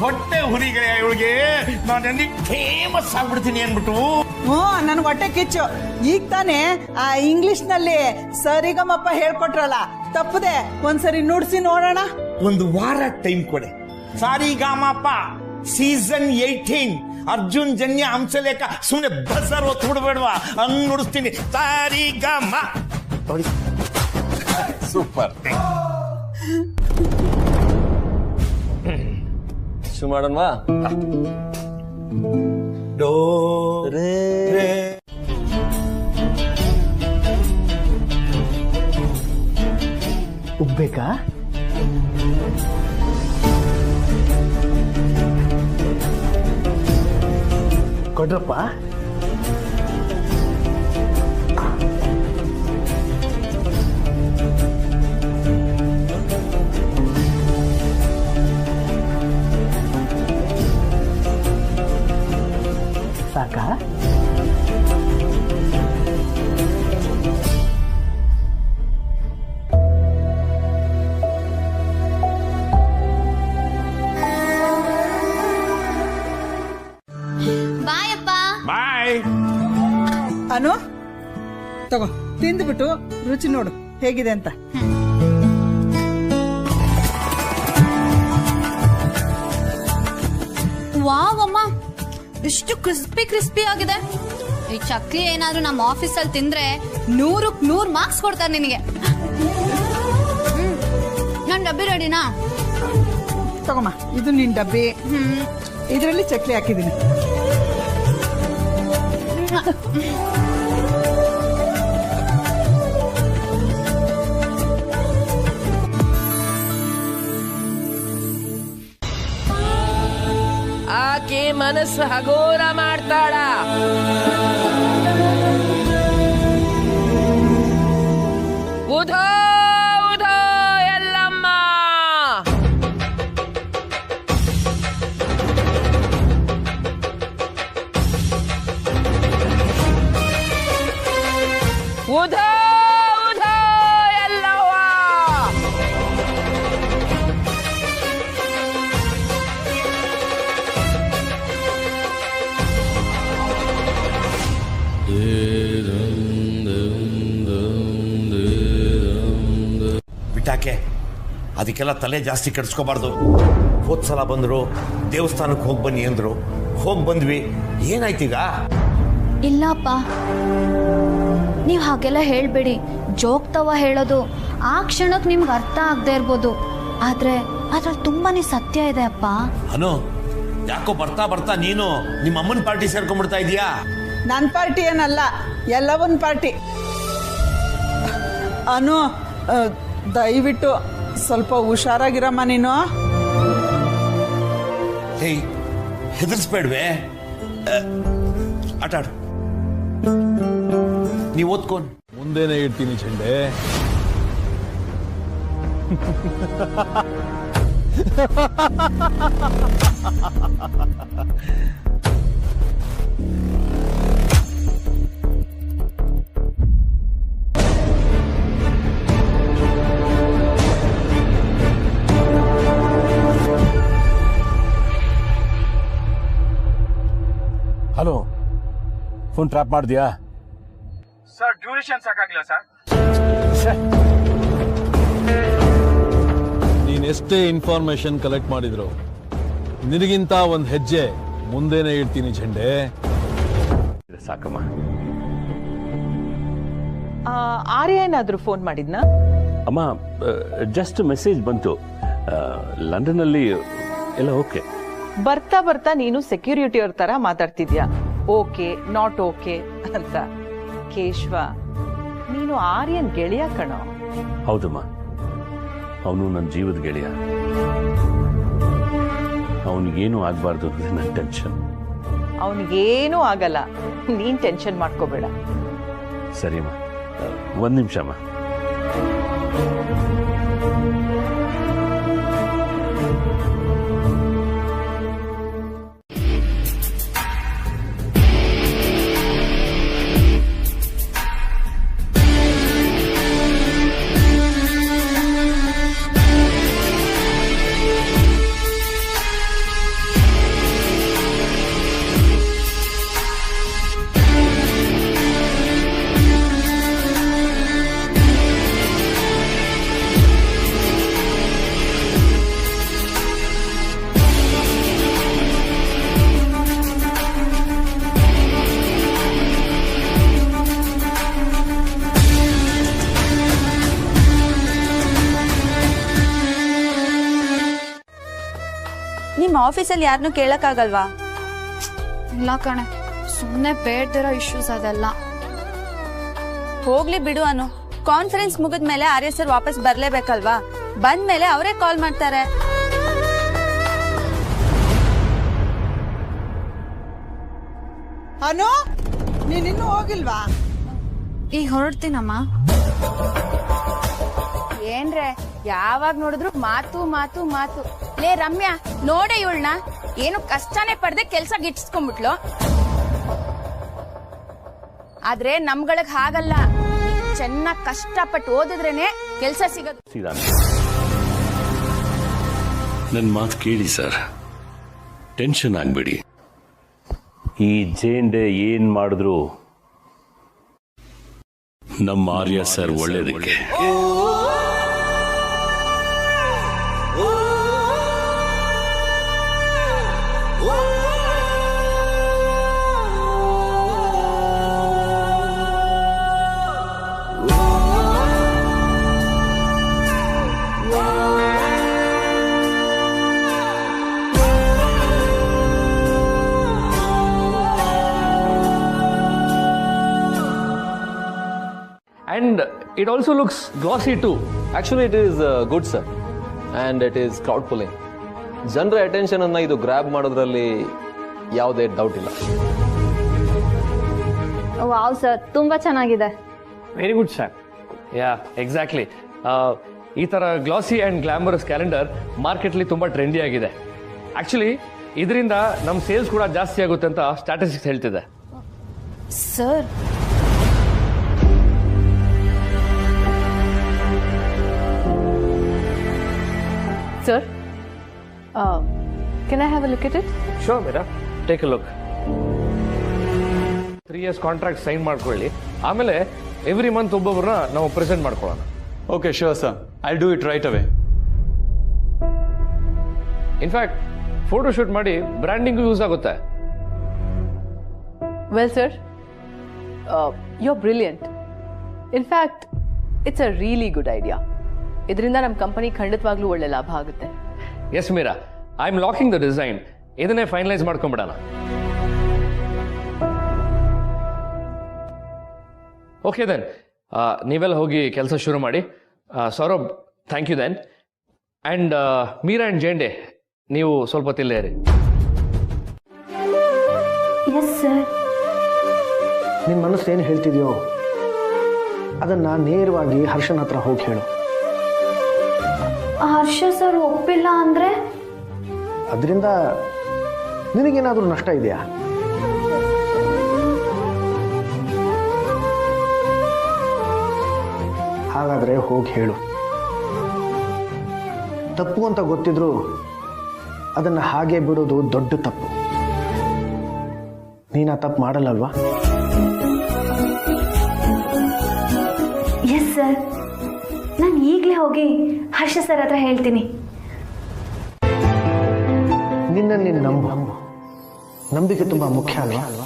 ಹೊಟ್ಟೆ ಹುರಿಗೆಳೆಯ ಇವಳಿಗೆ ನಾನು ಫೇಮಸ್ ಆಗ್ಬಿಡ್ತೀನಿ ಅನ್ಬಿಟ್ಟು. ನನ್ ಹೊಟ್ಟೆ ಕಿಚ್ಚು. ಈಗ ತಾನೇ ಇಂಗ್ಲಿಷ್ ನಲ್ಲಿ ಸರಿಗಮಪ್ಪ ಹೇಳ್ಕೊಟ್ರಲ್ಲ, ತಪ್ಪದೆ ಒಂದ್ಸರಿ ನುಡ್ಸಿ ನೋಡೋಣ. ಒಂದು ವಾರ ಟೈಮ್ ಕೊಡೆ. ಸಾರಿಗಾಮಪ್ಪ ಸೀಸನ್ 18 ಅರ್ಜುನ್ ಜನ್ಯ ಹಂಸಲೇಖ. ಸುಮ್ನೆ ಬಜಾರ್ ಹೊತ್ತು ಬಿಡ್ಬೇಡ್ವಾ, ಹಂಗ್ ನುಡಿಸ್ತೀನಿ. ಸಾರಿಗಾಮ ಸೂಪರ್. ಶುರು ಮಾಡೋಣವಾ? ಡೋ ರೇ ರೇ. ಉಬ್ಬೇಕಾ? ಕೊಡ್ರಪ್ಪ. ಸಾಕಾ? ಬಾಯಪ್ಪ. ಬಾಯ್. ಅನು, ತಗೋ ತಿಂದ್ಬಿಟ್ಟು ರುಚಿ ನೋಡು ಹೇಗಿದೆ ಅಂತ. ವಾವ್ ಅಮ್ಮ, ಇಷ್ಟು ಕ್ರಿಸ್ಪಿ ಆಗಿದೆ. ಈ ಚಕ್ಲಿ ಏನಾದ್ರೂ ನಮ್ಮ ಆಫೀಸಲ್ಲಿ ತಿಂದ್ರೆ 100ಕ್ಕೆ 100 ಮಾರ್ಕ್ಸ್ ಕೊಡ್ತಾರೆ ನಿನಗೆ. ನನ್ ಡಬ್ಬಿ ರೆಡಿನಾ? ತಗೊಮ್ಮ, ಇದು ನಿನ್ ಡಬ್ಬಿ. ಇದರಲ್ಲಿ ಚಕ್ಲಿ ಹಾಕಿದ್ದೀನಿ. ಆಕೆ ಮನಸ್ಸು ಹಗೋರ ಮಾಡ್ತಾಳ. ಉಧೋ ಉಧೋ ಎಲ್ಲಮ್ಮ. ಉಧೋ ಉಧೋ ಎಲ್ಲವ್ವ. ಬಿಟ್ಟಾಕೆ, ಅದಕ್ಕೆಲ್ಲ ತಲೆ ಜಾಸ್ತಿ ಕೆಡಿಸ್ಕೋಬಾರ್ದು. ಹೋದ್ ಸಲ ಬಂದ್ರು, ದೇವಸ್ಥಾನಕ್ಕೆ ಹೋಗಿ ಬನ್ನಿ ಅಂದ್ರು, ಹೋಗಿ ಬಂದ್ವಿ. ಏನಾಯ್ತೀಗ? ಇಲ್ಲಪ್ಪ, ನೀವ್ ಹಾಗೆಲ್ಲ ಹೇಳ್ಬೇಡಿ. ಜೋಕ್ ತವ ಹೇಳೋದು ಆ ಕ್ಷಣಕ್ಕೆ ನಿಮ್ಗೆ ಅರ್ಥ ಆಗದೆ ಇರ್ಬೋದು, ಆದ್ರೆ ಅದ್ರಲ್ಲಿ ತುಂಬಾನೇ ಸತ್ಯ ಇದೆ ಅಪ್ಪ. ಅನು, ಯಾಕೋ ಬರ್ತಾ ಬರ್ತಾ ನೀನು ನಿಮ್ಮ ಅಮ್ಮನ ಪಾರ್ಟಿ ಸೇರ್ಕೊಂಡ್ಬಿಡ್ತಾ ಇದೀಯಾ? ನನ್ನ ಪಾರ್ಟಿ ಏನಲ್ಲ, ಎಲ್ಲವನ್ ಪಾರ್ಟಿ. ಅನು, ದಯವಿಟ್ಟು ಸ್ವಲ್ಪ ಹುಷಾರಾಗಿರಮ್ಮ ನೀನು. ಹೇಯ್, ಹೆದರ್ಸ್ಬೇಡ್ವೆ, ಆಟ ಆಡು. ನೀವು ಓದ್ಕೊಂಡು ಮುಂದೆನೆ ಇಡ್ತೀನಿ ಝಂಡೆ. ಹಲೋ, ಫೋನ್ ಟ್ರ್ಯಾಪ್ ಮಾಡಿದ್ಯಾ? ಸರ್, ಡ್ಯೂರೇಷನ್ ಸಾಕಾಗಿಲ್ಲ ಸರ್. ನೀನ್ ಎಷ್ಟೇ ಇನ್ಫಾರ್ಮೇಶನ್ ಕಲೆಕ್ಟ್ ಮಾಡಿದ್ರು ನಿನಗಿಂತ ಒಂದ್ ಹೆಜ್ಜೆ ಮುಂದೆನೆ ಇಡ್ತೀನಿ ಝಂಡೆ. ಸಾಕಮ್ಮ. ಆರ್ಯ ಏನಾದ್ರು ಫೋನ್ ಮಾಡಿದ್ನಾ? ಅಮ್ಮ, ಜಸ್ಟ್ ಮೆಸೇಜ್ ಬಂತು, ಲಂಡನ್ನಲ್ಲಿ ಎಲ್ಲ ಓಕೆ. ಬರ್ತಾ ಬರ್ತಾ ನೀನು ಸೆಕ್ಯೂರಿಟಿ ಅವ್ರ ತರ ಮಾತಾಡ್ತಿದ್ಯಾ, ಓಕೆ ನಾಟ್ ಓಕೆ ಅಂತ. ಕೇಶವ, ನೀನು ಆರ್ಯನ್ ಗೆಳೆಯ ಕಣೋ. ಹೌದಮ್ಮ, ಅವನು ನನ್ನ ಜೀವದ ಗೆಳೆಯ. ಅವನಿಗೇನು ಆಗ್ಬಾರ್ದು ಅನ್ನೋದೇ ನನ್ನ ಟೆನ್ಷನ್. ಅವನಿಗೇನೂ ಆಗಲ್ಲ, ನೀನ್ ಟೆನ್ಷನ್ ಮಾಡ್ಕೋಬೇಡ. ಸರಿಮ್ಮ, ಒಂದ್ ನಿಮಿಷ ಅಮ್ಮ. ನಿಮ್ಮ ಆಫೀಸಲ್ಲಿ ಯಾರನ್ನೂ ಕೇಳಕ್ಕಾಗಲ್ವಾ? ಇಲ್ಲ ಕಣೆ, ಸುಮ್ಮನೆ ಬೇಡ್ದಿರೋ ಇಶ್ಯೂಸ್ ಅದೆಲ್ಲ. ಹೋಗ್ಲಿ ಬಿಡು ಅನು. ಕಾನ್ಫರೆನ್ಸ್ ಮುಗಿದ್ಮೇಲೆ ಆರ್ಯ ಸರ್ ವಾಪಸ್ ಬರ್ಲೇಬೇಕಲ್ವಾ? ಬಂದ್ಮೇಲೆ ಅವರೇ ಕಾಲ್ ಮಾಡ್ತಾರೆ. ಅನು, ನೀನಿನ್ನೂ ಹೋಗಿಲ್ವಾ? ಈಗ ಹೊರಡ್ತೀನಮ್ಮ. ಏನ್ರೆ ಯಾವಾಗ ನೋಡಿದ್ರು ಮಾತು ಮಾತು ಮಾತು. ಲೇ ರಮ್ಯಾ, ನೋಡೆ ಇವಳನ್ನ, ಏನು ಕಷ್ಟನೇ ಪಡ್ದೆ ಕೆಲ್ಸ ಗಿಟ್ಸ್ಕೊಂಡ್ಬಿಟ್ಲು. ಆದ್ರೆ ನಮ್ಗಳಿಗೆ ಹಾಗಲ್ಲ, ಚೆನ್ನಾಗ್ ಕಷ್ಟಪಟ್ಟು ಓದಿದ್ರೇನೆ ಕೆಲ್ಸ ಸಿಗೋದು. ನನ್ನ ಮಾತು ಕೇಳಿ ಸರ್, ಟೆನ್ಷನ್ ಆಗ್ಬೇಡಿ. ಈ ಜೇಂಡೆ ಏನ್ ಮಾಡಿದ್ರು ನಮ್ಮ ಆರ್ಯ ಸರ್ ಒಳ್ಳೇದಕ್ಕೆ. And it also looks glossy too. Actually, it is good, sir. And it is crowd pulling. ಜನರ ಅಟೆನ್ಷನ್ ಅನ್ನ ಇದು ಗ್ರಾಬ್ ಮಾಡೋದ್ರಲ್ಲಿ ಯಾವುದೇ ಡೌಟ್ ಇಲ್ಲ. ವಾವ್ ಸರ್, ತುಂಬಾ ಚೆನ್ನಾಗಿದೆ. Very good sir. Ya, exactly. ಈ ತರ ಗ್ಲಾಸಿ ಅಂಡ್ ಗ್ಲಾಮರಸ್ ಕ್ಯಾಲೆಂಡರ್ ಮಾರ್ಕೆಟ್ಲಿ ತುಂಬಾ ಟ್ರೆಂಡಿ ಆಗಿದೆ. ಆಕ್ಚುಲಿ ಇದರಿಂದ ನಮ್ಮ ಸೇಲ್ಸ್ ಕೂಡ ಜಾಸ್ತಿ ಆಗುತ್ತೆ ಅಂತ ಸ್ಟ್ಯಾಟಿಸ್ಟಿಕ್ಸ್ ಹೇಳ್ತಿದೆ. Sir, Sir, can I have a look at it? Sure, Mira. Take a look. 3 years contract sign ಮಾಡ್ಕೊಳ್ಳಿ. ಆಮೇಲೆ ಎವ್ರಿ ಮಂತ್ ಒಬ್ಬೊಬ್ಬರನ್ನ ನಾವು ಪ್ರೆಸೆಂಟ್ ಮಾಡ್ಕೊಳ್ಳೋಣ. Okay, sure sir. I do it right away. In fact photo shoot ಮಾಡಿ branding use ಆಗುತ್ತೆ. Well, sir, you're brilliant. In fact, it's a really good idea. ಇದರಿಂದ ನಮ್ಮ company ಖಂಡಿತವಾಗ್ಲೂ ಒಳ್ಳೆ ಲಾಭ ಆಗುತ್ತೆ. Yes Meera, I am locking the design. ಇದನ್ನೇ finalise ಮಾಡ್ಕೊಂಡ್ಬಿಡೋಣ. ಓಕೆ ದೆನ್, ನೀವೆಲ್ಲ ಹೋಗಿ ಕೆಲಸ ಶುರು ಮಾಡಿ. Saurabh, thank you then. And Meera and Zende, ನೀವು ಸ್ವಲ್ಪ ಹೊತ್ತಿಲ್ಲೇ ಇರಿ. Yes sir. ನಿನ್ನ ಮನಸ್ಸು ಏನು ಹೇಳ್ತಿದೆಯೋ ಅದನ್ನು ನೇರವಾಗಿ ಹರ್ಷನ ಹತ್ರ ಹೋಗಿ ಹೇಳು. ಹರ್ಷ ಸರ್ ಒಪ್ಪಿಲ್ಲ ಅಂದರೆ ಅದರಿಂದ ನಿನಗೇನಾದರೂ ನಷ್ಟ ಇದೆಯಾ? ಹಾಗಾದರೆ ಹೋಗಿ ಹೇಳು. ತಪ್ಪು ಅಂತ ಗೊತ್ತಿದ್ರು ಅದನ್ನು ಹಾಗೆ ಬಿಡೋದು ದೊಡ್ಡ ತಪ್ಪು. ನೀನು ಆ ತಪ್ಪು ಮಾಡಲ್ಲಲ್ವಾ? ಎಸ್ ಸರ್, ನಾನು ಈಗಲೇ ಹೋಗಿ ಹರ್ಷ ಸರ್ ಹತ್ರ ಹೇಳ್ತೀನಿ. ನಿನ್ನ ನಂಬಿಕೆ ತುಂಬ ಮುಖ್ಯ ಅಲ್ವಾ?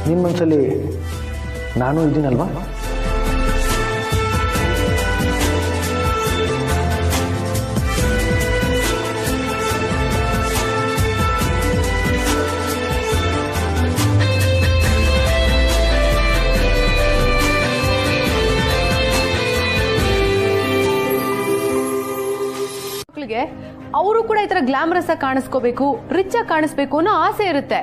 ನಿಮ್ಮ ಮನಸ್ಸಲ್ಲಿ ನಾನು ಇದ್ದೀನಲ್ವಾ? ಅವರು ಕೂಡ ಈ ತರ ಗ್ಲಾಮರಸ್ ಆಗಿ ಕಾಣಿಸ್ಕೋಬೇಕು, ರಿಚ್ ಆಗಿ ಕಾಣಿಸ್ಬೇಕು ಅನ್ನೋ ಆಸೆ ಇರುತ್ತೆ.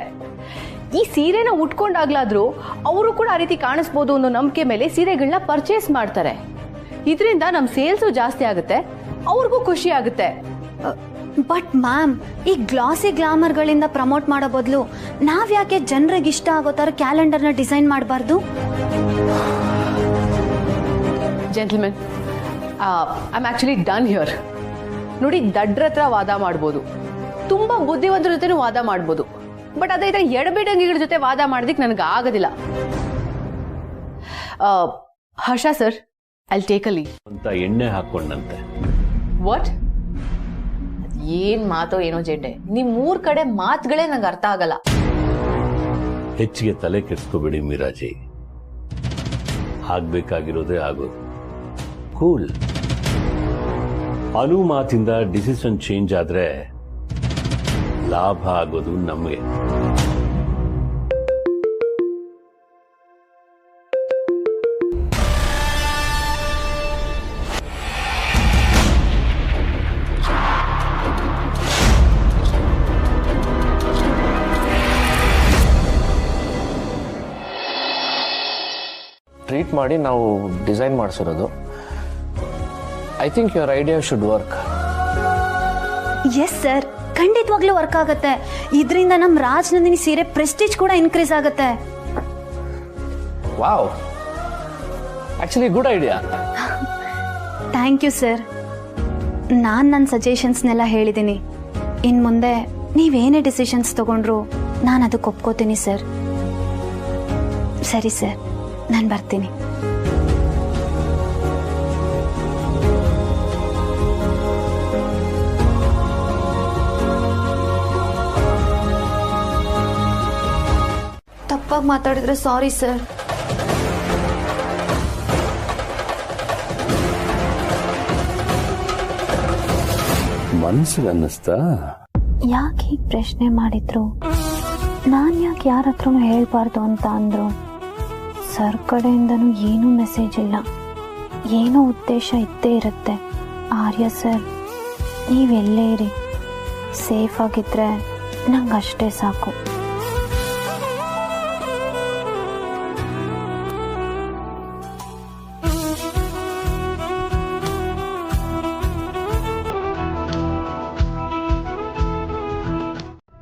ಈ ಸೀರೆನ ಉಟ್ಕೊಂಡಾಗ್ಲಾದ್ರೂ ಅವರು ಕೂಡ ಆ ರೀತಿ ಕಾಣಿಸ್ಬೋದು ಅನ್ನೋ ನಂಬಿಕೆ ಮೇಲೆ ಸೀರೆಗಳನ್ನ ಪರ್ಚೇಸ್ ಮಾಡ್ತಾರೆ. ಇದರಿಂದ ನಮ್ಮ ಸೇಲ್ಸು ಜಾಸ್ತಿ ಆಗುತ್ತೆ, ಅವ್ರಿಗೂ ಖುಷಿ ಆಗುತ್ತೆ. ಬಟ್ ಮ್ಯಾಮ್, ಈ ಗ್ಲಾಸಿ ಗ್ಲಾಮರ್ಗಳಿಂದ ಪ್ರಮೋಟ್ ಮಾಡೋ ಬದಲು ನಾವ್ ಯಾಕೆ ಜನರಿಗೆ ಇಷ್ಟ ಆಗೋ ಥರ ಕ್ಯಾಲೆಂಡರ್ನ ಡಿಸೈನ್ ಮಾಡಬಾರ್ದು? Gentlemen, I am actually done here. ನೋಡಿ, ದಡ್ರ ಹತ್ರ ವಾದ ಮಾಡ್ಬೋದು, ತುಂಬಾ ಬುದ್ಧಿವಂತರ ಜೊತೆನೂ ವಾದ ಮಾಡ್ಬೋದು, ಬಟ್ ಅದೇ ತರ ಎಡಬಿಡಂಗಿಗಳ ಜೊತೆ ವಾದ ಮಾಡೋದಕ್ಕೆ ನನಗೆ ಆಗೋದಿಲ್ಲ. Harsha sir, I take a leave ಅಂತ ಎಣ್ಣೆ ಹಾಕೊಂಡಂತೆ. ವಾಟ್? ಏನ್ ಮಾತೋ ಏನೋ ಜೆಂಡೆ, ನಿಮ್ ಮೂರ್ ಕಡೆ ಮಾತುಗಳೇ ನಂಗೆ ಅರ್ಥ ಆಗಲ್ಲ. ಹೆಚ್ಚಿಗೆ ತಲೆ ಕೆಡಿಸ್ಕೋಬೇಡಿ ಮೀರಾಜಿ, ಆಗ್ಬೇಕಾಗಿರೋದೇ ಆಗೋದು. ಕೂಲ್. ಅನು ಮಾತಿಂದ ಡಿಸಿಷನ್ ಚೇಂಜ್ ಆದ್ರೆ ಲಾಭ ಆಗೋದು ನಮಗೆ. ಟ್ರೀಟ್ ಮಾಡಿ ನಾವು ಡಿಸೈನ್ ಮಾಡಿಸಿರೋದು. I think your idea should work. Yes sir, ಖಂಡಿತವಾಗ್ಲೂ ವರ್ಕ್ ಆಗುತ್ತೆ. ಇದರಿಂದ ನಮ್ಮ ರಾಜನಂದಿನಿ ಸೀರೆ ಪ್ರೆಸ್ಟೀಜ್ ಕೂಡ ಇನ್ಕ್ರೀಸ್ ಆಗುತ್ತೆ. Wow, actually good idea. Thank you sir. ನಾನು ನನ್ನ ಸಜೆಷನ್ಸ್ನೆಲ್ಲ ಹೇಳಿದ್ದೀನಿ. ಇನ್ನು ಮುಂದೆ ನೀವೇನೇ ಡಿಸಿಷನ್ಸ್ ತಗೊಂಡ್ರು ನಾನು ಅದಕ್ಕೆ ಒಪ್ಕೋತೀನಿ ಸರ್. ಸರಿ ಸರ್, ನಾನು ಬರ್ತೀನಿ. ತಪ್ಪಾಗಿ ಮಾತಾಡಿದ್ರೆ ಸಾರಿ ಸರ್. ಮನ್ಸಿಗೆ ಅನ್ನಿಸ್ತಾ? ಯಾಕೆ ಹೀಗೆ ಪ್ರಶ್ನೆ ಮಾಡಿದ್ರು? ನಾನು ಯಾಕೆ ಯಾರ ಹತ್ರನೂ ಹೇಳ್ಬಾರ್ದು ಅಂತ ಅಂದ್ರು? ಸರ್ ಕಡೆಯಿಂದನೂ ಏನೂ ಮೆಸೇಜ್ ಇಲ್ಲ. ಏನೋ ಉದ್ದೇಶ ಇದ್ದೇ ಇರುತ್ತೆ. ಆರ್ಯ ಸರ್, ನೀವೆಲ್ಲೇ ಇರಿ, ಸೇಫ್ ಆಗಿದ್ರೆ ನಂಗೆ ಅಷ್ಟೇ ಸಾಕು.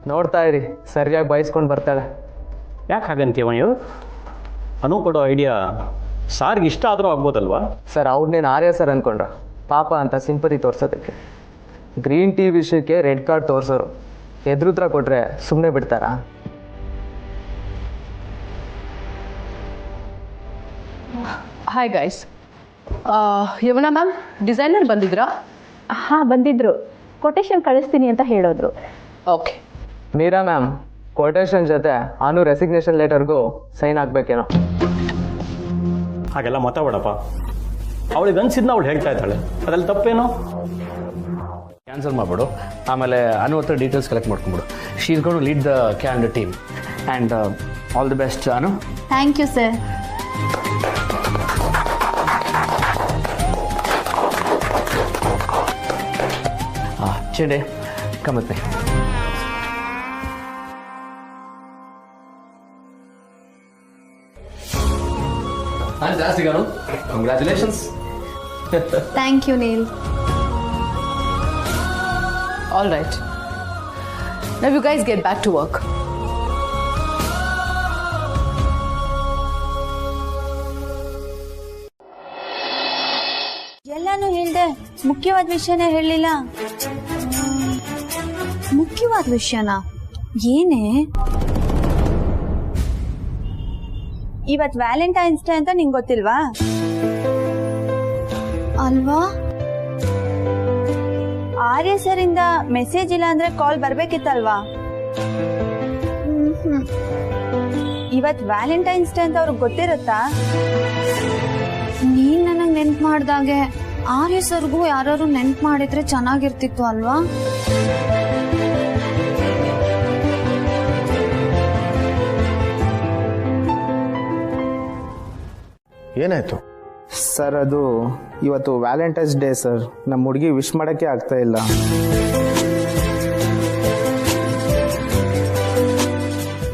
ನೋಡ್ತಾ ಇರಿ, ಸರಿಯಾಗಿ ಬಯಸ್ಕೊಂಡು ಬರ್ತಾಳೆ. ಯಾಕೆ ಹಾಗಂತೀವ ನೀವು? ಅನು ಕೊಡೋ ಐಡಿಯಾ ಸಾರ್ಗೆ ಇಷ್ಟ ಆದರೂ ಆಗ್ಬೋದಲ್ವಾ? ಸರ್, ಅವ್ರನ್ನೇನು ಆರ್ಯ ಸರ್ ಅಂದ್ಕೊಂಡ್ರ ಪಾಪ ಅಂತ ಸಿಂಪತಿ ತೋರ್ಸೋದಕ್ಕೆ? ಗ್ರೀನ್ ಟೀ ವಿಷಯಕ್ಕೆ ರೆಡ್ ಕಾರ್ಡ್ ತೋರಿಸೋರು ಎದುರುತ್ರ ಕೊಟ್ರೆ ಸುಮ್ಮನೆ ಬಿಡ್ತಾರಾ? Hi guys, Yamuna ma'am, designer ಬಂದಿದ್ರಾ? ಹಾಂ ಬಂದಿದ್ರು. ಕೊಟೇಶನ್ ಕಳಿಸ್ತೀನಿ ಅಂತ ಹೇಳೋದ್ರು. ಓಕೆ, ಮೀರಾ ಮ್ಯಾಮ್ ಕೊಟೇಶನ್ ಜೊತೆ ಅನು ರೆಸಿಗ್ನೇಷನ್ ಲೆಟರ್ಗೂ ಸೈನ್ ಹಾಕ್ಬೇಕೇನೋ. ಹಾಗೆಲ್ಲ ಮಾತಾಡಪ್ಪ. ಅವಳಿಗೆ ಅನ್ಸಿದ್ನ ಅವಳು ಹೇಳ್ತಾ ಇದ್ದಾಳೆ, ಅದ್ರಲ್ಲಿ ತಪ್ಪೇನೋ. ಕ್ಯಾನ್ಸಲ್ ಮಾಡಿಬಿಡು, ಆಮೇಲೆ ಅನು ಹತ್ರ ಡೀಟೇಲ್ಸ್ ಕಲೆಕ್ಟ್ ಮಾಡ್ಕೊಂಬಿಡು. She is gone to lead the calendar team and all the best Anu. Thank you sir. ಚೆಂಡೆ ಕಮತ್ತೆ. Fantastic, Anu. Congratulations. Thank you Neel. All right. Now you guys get back to work. ಎಲ್ಲಾನು ಹೇಳ್ದೆ, ಮುಖ್ಯವಾದ ವಿಷಯನೇ ಹೇಳಲಿಲ್ಲ. ಮುಖ್ಯವಾದ ವಿಷಯನಾ? ಏನೇ? ಇವತ್ ವ್ಯಾಲೆಂಟೈನ್ಸ್ ಡೇ ಅಂತ ನಿಂಗೆ ಗೊತ್ತಿಲ್ವಾ? ಅಲ್ವಾ? ಆರ್ಯ ಸರ್ ಇಂದ ಮೆಸೇಜ್ ಇಲ್ಲ ಅಂದ್ರೆ ಕಾಲ್ ಬರ್ಬೇಕಿತ್ತಲ್ವಾ? ಇವತ್ ವ್ಯಾಲೆಂಟೈನ್ಸ್ ಡೇ ಅಂತ ಅವ್ರಿಗೆ ಗೊತ್ತಿರುತ್ತಾ? ನೀನ್ ನನಗ್ ನೆನ್ಪು ಮಾಡ್ದಾಗೆ ಆರ್ಯ ಸರ್ಗೂ ಯಾರು ನೆನ್ಪು ಮಾಡಿದ್ರೆ ಚೆನ್ನಾಗಿರ್ತಿತ್ತು ಅಲ್ವಾ? ಏನಾಯ್ತು ಸರ್? ಅದು ಇವತ್ತು ವ್ಯಾಲೆಂಟೈನ್ಸ್ ಡೇ ಸರ್. ನಮ್ಮ ಹುಡುಗಿ ವಿಶ್ ಮಾಡೋಕ್ಕೆ ಆಗ್ತಾ ಇಲ್ಲ.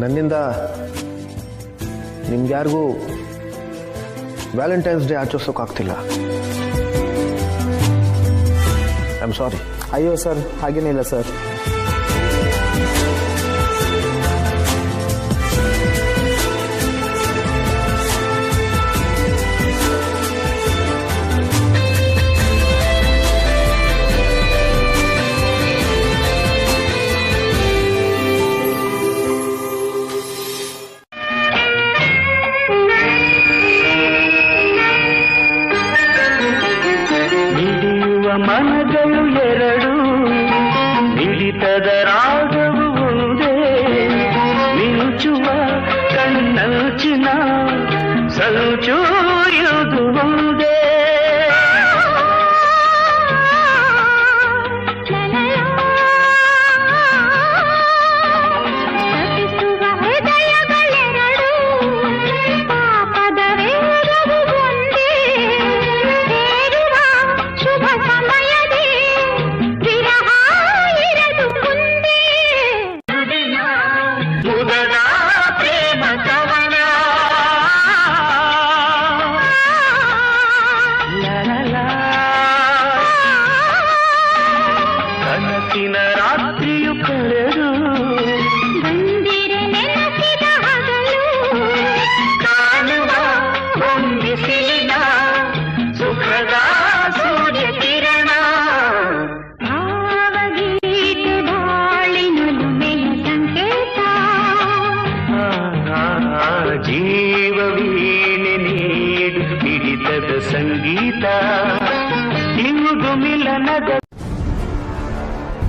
ನನ್ನಿಂದ ನಿಮ್ಗ್ಯಾರಿಗೂ ವ್ಯಾಲೆಂಟೈನ್ಸ್ ಡೇ ಆಚರಿಸೋಕ್ಕಾಗ್ತಿಲ್ಲ. I am sorry. ಅಯ್ಯೋ ಸರ್, ಹಾಗೇನಿಲ್ಲ ಸರ್. ಮನಗಳು ಎರಡು, ಮಿಡಿತದ ರಾಗವು ಒಂದೇ, ಮಿಂಚುವ ಕಣ್ಣಂಚಿನ ಸಂಚು ಇದು ಒಂದೇ.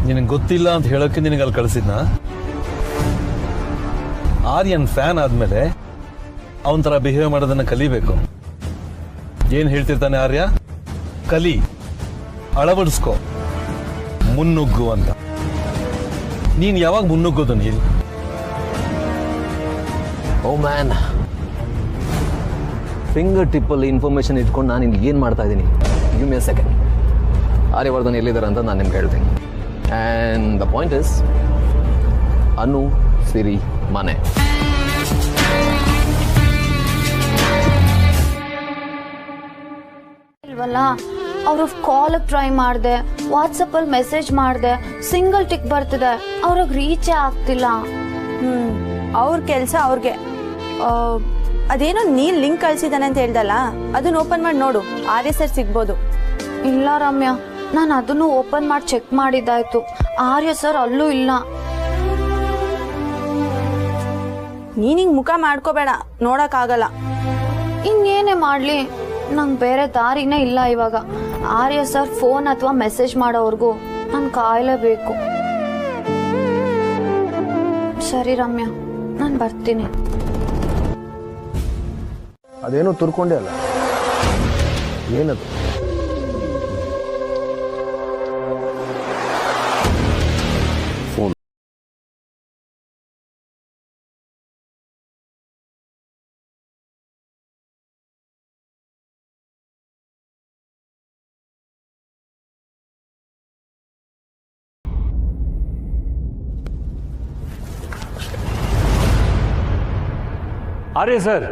ನಿನಗೆ ಗೊತ್ತಿಲ್ಲ ಅಂತ ಹೇಳೋಕೆ ನಿನಗೆ ಅಲ್ಲಿ ಕಳಿಸಿದ್ನ? ಆರ್ಯನ್ ಫ್ಯಾನ್ ಆದ್ಮೇಲೆ ಅವನ ಥರ ಬಿಹೇವ್ ಮಾಡೋದನ್ನ ಕಲಿಬೇಕು. ಏನ್ ಹೇಳ್ತಿರ್ತಾನೆ ಆರ್ಯ? ಕಲಿ, ಅಳವಡಿಸ್ಕೋ, ಮುನ್ನುಗ್ಗು ಅಂತ. ನೀನ್ ಯಾವಾಗ ಮುನ್ನುಗ್ಗೋದು ನೀಲ್? ಓ ಮ್ಯಾನ್, ಫಿಂಗರ್ ಟಿಪ್ಪಲ್ಲಿ ಇನ್ಫಾರ್ಮೇಶನ್ ಇಟ್ಕೊಂಡು ನಾನು ಇಲ್ಲಿ ಏನು ಮಾಡ್ತಾ ಇದ್ದೀನಿ? Give me a second. Aryavardhan ಎಲ್ಲಿದ್ದಾರೆ ಅಂತ ನಾನು ನಿಮ್ಗೆ ಹೇಳ್ತೀನಿ. And the point is, Anu Siri ಮನೆ. ಇಲ್ವಲ್ಲ, ಅವ್ರ ಕಾಲಿಗೆ ಟ್ರೈ ಮಾಡಿದೆ, ವಾಟ್ಸಪ್ಪಲ್ಲಿ ಮೆಸೇಜ್ ಮಾಡಿದೆ, ಸಿಂಗಲ್ ಟಿಕ್ ಬರ್ತಿದೆ, ಅವ್ರಿಗೆ ರೀಚೇ ಆಗ್ತಿಲ್ಲ. ಅವ್ರ ಕೆಲಸ ಅವ್ರಿಗೆ. ಅದೇನೋ ನೀನ್ ಲಿಂಕ್ ಕಳ್ಸಿದಾನೆ ಅಂತ ಹೇಳ್ದಲ್ಲ, ಅದನ್ನ ಓಪನ್ ಮಾಡಿ ನೋಡು, ಆರ್ಯ ಸರ್ ಸಿಗ್ಬೋದು. ಇಲ್ಲ ರಮ್ಯಾ, ನಾನು ಅದನ್ನು ಓಪನ್ ಮಾಡಿ ಚೆಕ್ ಮಾಡಿದ್ದಾಯ್ತು, ಆರ್ಯ ಸರ್ ಅಲ್ಲೂ ಇಲ್ಲ. ನೀನಿಂಗ್ ಮುಖ ಮಾಡ್ಕೋಬೇಡ, ನೋಡಕ್ ಆಗಲ್ಲ. ಇನ್ನೇನೇ ಮಾಡ್ಲಿ, ನಂಗೆ ಬೇರೆ ದಾರಿನೇ ಇಲ್ಲ ಇವಾಗ. ಆರ್ಯ ಸರ್ ಫೋನ್ ಅಥವಾ ಮೆಸೇಜ್ ಮಾಡೋವರೆಗೂ ನಾನು ಕಾಯಲೇಬೇಕು. ಸರಿ ರಮ್ಯಾ, ನಾನು ಬರ್ತೀನಿ. ಅದೇನೋ ತುರ್ಕೊಂಡೆ ಅಲ್ಲ, ಏನದು? ಫೋನ್. ಆರ್ಯ ಸರ್,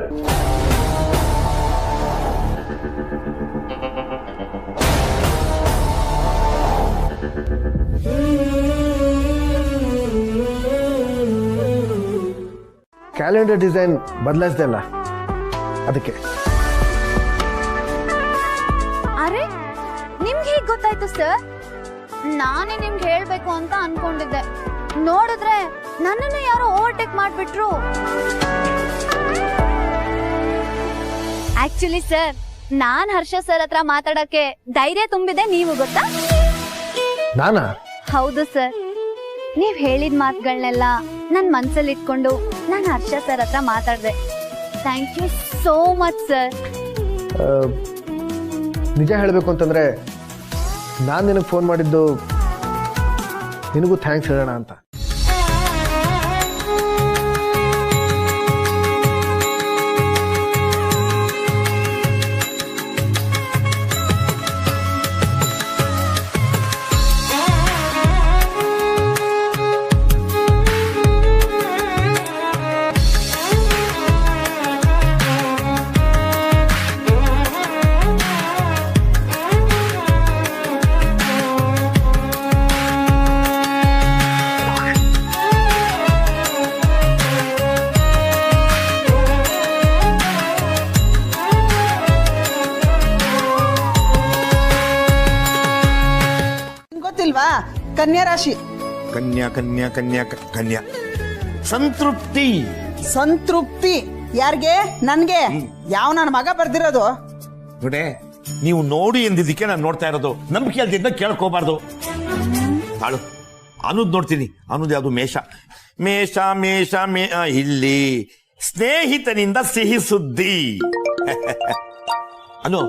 ಕ್ಯಾಲೆಂಡರ್ ಡಿಸೈನ್ ಬದಲಾಯಿಸ್ದೆ ಅಲ್ಲ, ಅದಕ್ಕೆ. ಅರೆ, ನಿಮ್ಗೆ ಹೇಗೆ ಗೊತ್ತಾಯ್ತು ಸರ್? ನಾನೇ ನಿಮ್ಗೆ ಹೇಳ್ಬೇಕು ಅಂತ ಅನ್ಕೊಂಡಿದ್ದೆ. ನೋಡಿದ್ರೆ ನನ್ನನ್ನು ಯಾರೋ ಓವರ್ಟೇಕ್ ಮಾಡ್ಬಿಟ್ರು. ಆಕ್ಚುಲಿ ಸರ್, ನಾನ್ ಹರ್ಷ ಸರ್ ಹತ್ರ ಮಾತಾಡಕ್ಕೆ ಧೈರ್ಯ ತುಂಬಿದೆ ನೀವು ಗೊತ್ತಾ? ನಾನಾ? ಹೌದು ಸರ್. ನೀವ್ ಹೇಳಿದ ಮಾತುಗಳನ್ನೆಲ್ಲ ನನ್ ಮನ್ಸಲ್ಲಿ ಇಟ್ಕೊಂಡು ನಾನು ಹರ್ಷ ಸರ್ ಹತ್ರ ಮಾತಾಡ್ದೆ. Thank you so much sir. ನಿಜ ಹೇಳಬೇಕು ಅಂತಂದ್ರೆ ನಾನು ನಿನಗೆ ಫೋನ್ ಮಾಡಿದ್ದು ನಿನಗೂ ಥ್ಯಾಂಕ್ಸ್ ಹೇಳೋಣ ಅಂತ. ಗೊತ್ತಿಲ್ವಾ? ಕನ್ಯಾ ರಾಶಿ. ಕನ್ಯಾ ಕನ್ಯಾ ಕನ್ಯಾ ಕನ್ಯಾ. ಸಂತೃಪ್ತಿ. ಸಂತೃಪ್ತಿ ಯಾರಿಗೆ? ನನ್ಗೆ. ಯಾವ ನನ್ನ ಮಗ ಬರ್ದಿರೋದು? ನೋಡೆ, ನೀವು ನೋಡಿ ಎಂದಿದ್ದಕ್ಕೆ ನಾನು ನೋಡ್ತಾ ಇರೋದು. ನಂಬಿಕೆ ಅಲ್ದಿಂದ ಕೇಳ್ಕೋಬಾರ್ದು. ತಾಳು, ಅನ್ನೋದು ನೋಡ್ತೀನಿ. ಅನ್ನೋದು ಯಾವುದು? ಮೇಷ. ಮೇಷ ಮೇಷ ಮೇ ಇಲ್ಲಿ ಸ್ನೇಹಿತನಿಂದ ಸಿಹಿ ಸುದ್ದಿ. ಅನು,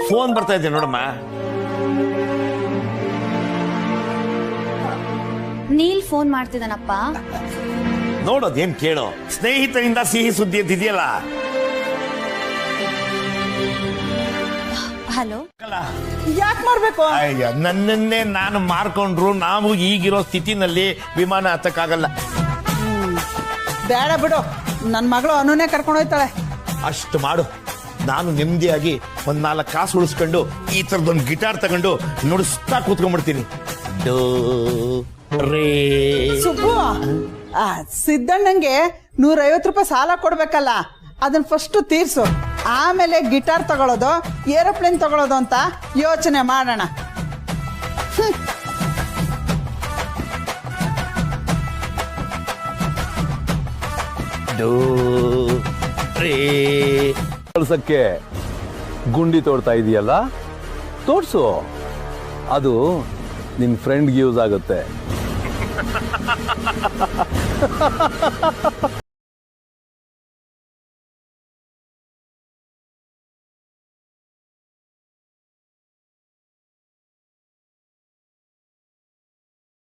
ಫೋನ್ ಬರ್ತಾ ಇದೆ ನೋಡಮ್ಮ. ನೀಲ್ ಫೋನ್ ಮಾಡ್ತಿದ್ದಾನಪ್ಪ. ನೋಡೋದೇನ್ ಕೇಳೋ. ಸ್ನೇಹಿತನಿಂದ ಸಿಹಿ ಸುದ್ದಿ ಅಂತಿದೆಯಲ್ಲ. ಹಲೋ. ಯಾಕೆ ಮಾಡ್ಬೇಕು? ಅಯ್ಯ, ನನ್ನನ್ನೇ ನಾನು ಮಾರ್ಕೊಂಡ್ರು ನಾವು ಈಗಿರೋ ಸ್ಥಿತಿನಲ್ಲಿ ವಿಮಾನ ಹತ್ತಕ್ಕಾಗಲ್ಲ. ಬೇಡ ಬಿಡು, ನನ್ನ ಮಗಳು ಅನುನೇ ಕರ್ಕೊಂಡು ಹೋಯ್ತಾಳೆ. ಅಷ್ಟು ಮಾಡು. ನಾನು ನೆಮ್ಮದಿಯಾಗಿ ಒಂದ್ 4 ಕಾಸು ಉಳಿಸ್ಕೊಂಡು ಈ ತರದೊಂದು ಗಿಟಾರ್ ತಗೊಂಡು ನುಡಿಸ್ತಾ ಕೂತ್ಕೊಂಡ್ಬಿಡ್ತೀನಿ. ಸುಬ್ಬು, ಸಿದ್ದಣ್ಣಂಗೆ 150 ರೂಪಾಯಿ ಸಾಲ ಕೊಡ್ಬೇಕಲ್ಲ, ಅದನ್ನ ಫಸ್ಟ್ ತೀರ್ಸು. ಆಮೇಲೆ ಗಿಟಾರ್ ತಗೊಳ್ಳೋದು, ಏರೋಪ್ಲೇನ್ ತಗೊಳ್ಳೋದು ಅಂತ ಯೋಚನೆ ಮಾಡೋಣ. ಕಳ್ಸಕ್ಕೆ ಗುಂಡಿ ತೋಡ್ತಾ ಇದೆಯಲ್ಲ, ತೋರ್ಸು. ಅದು ನಿನ್ ಫ್ರೆಂಡ್ಗೆ ಯೂಸ್ ಆಗುತ್ತೆ.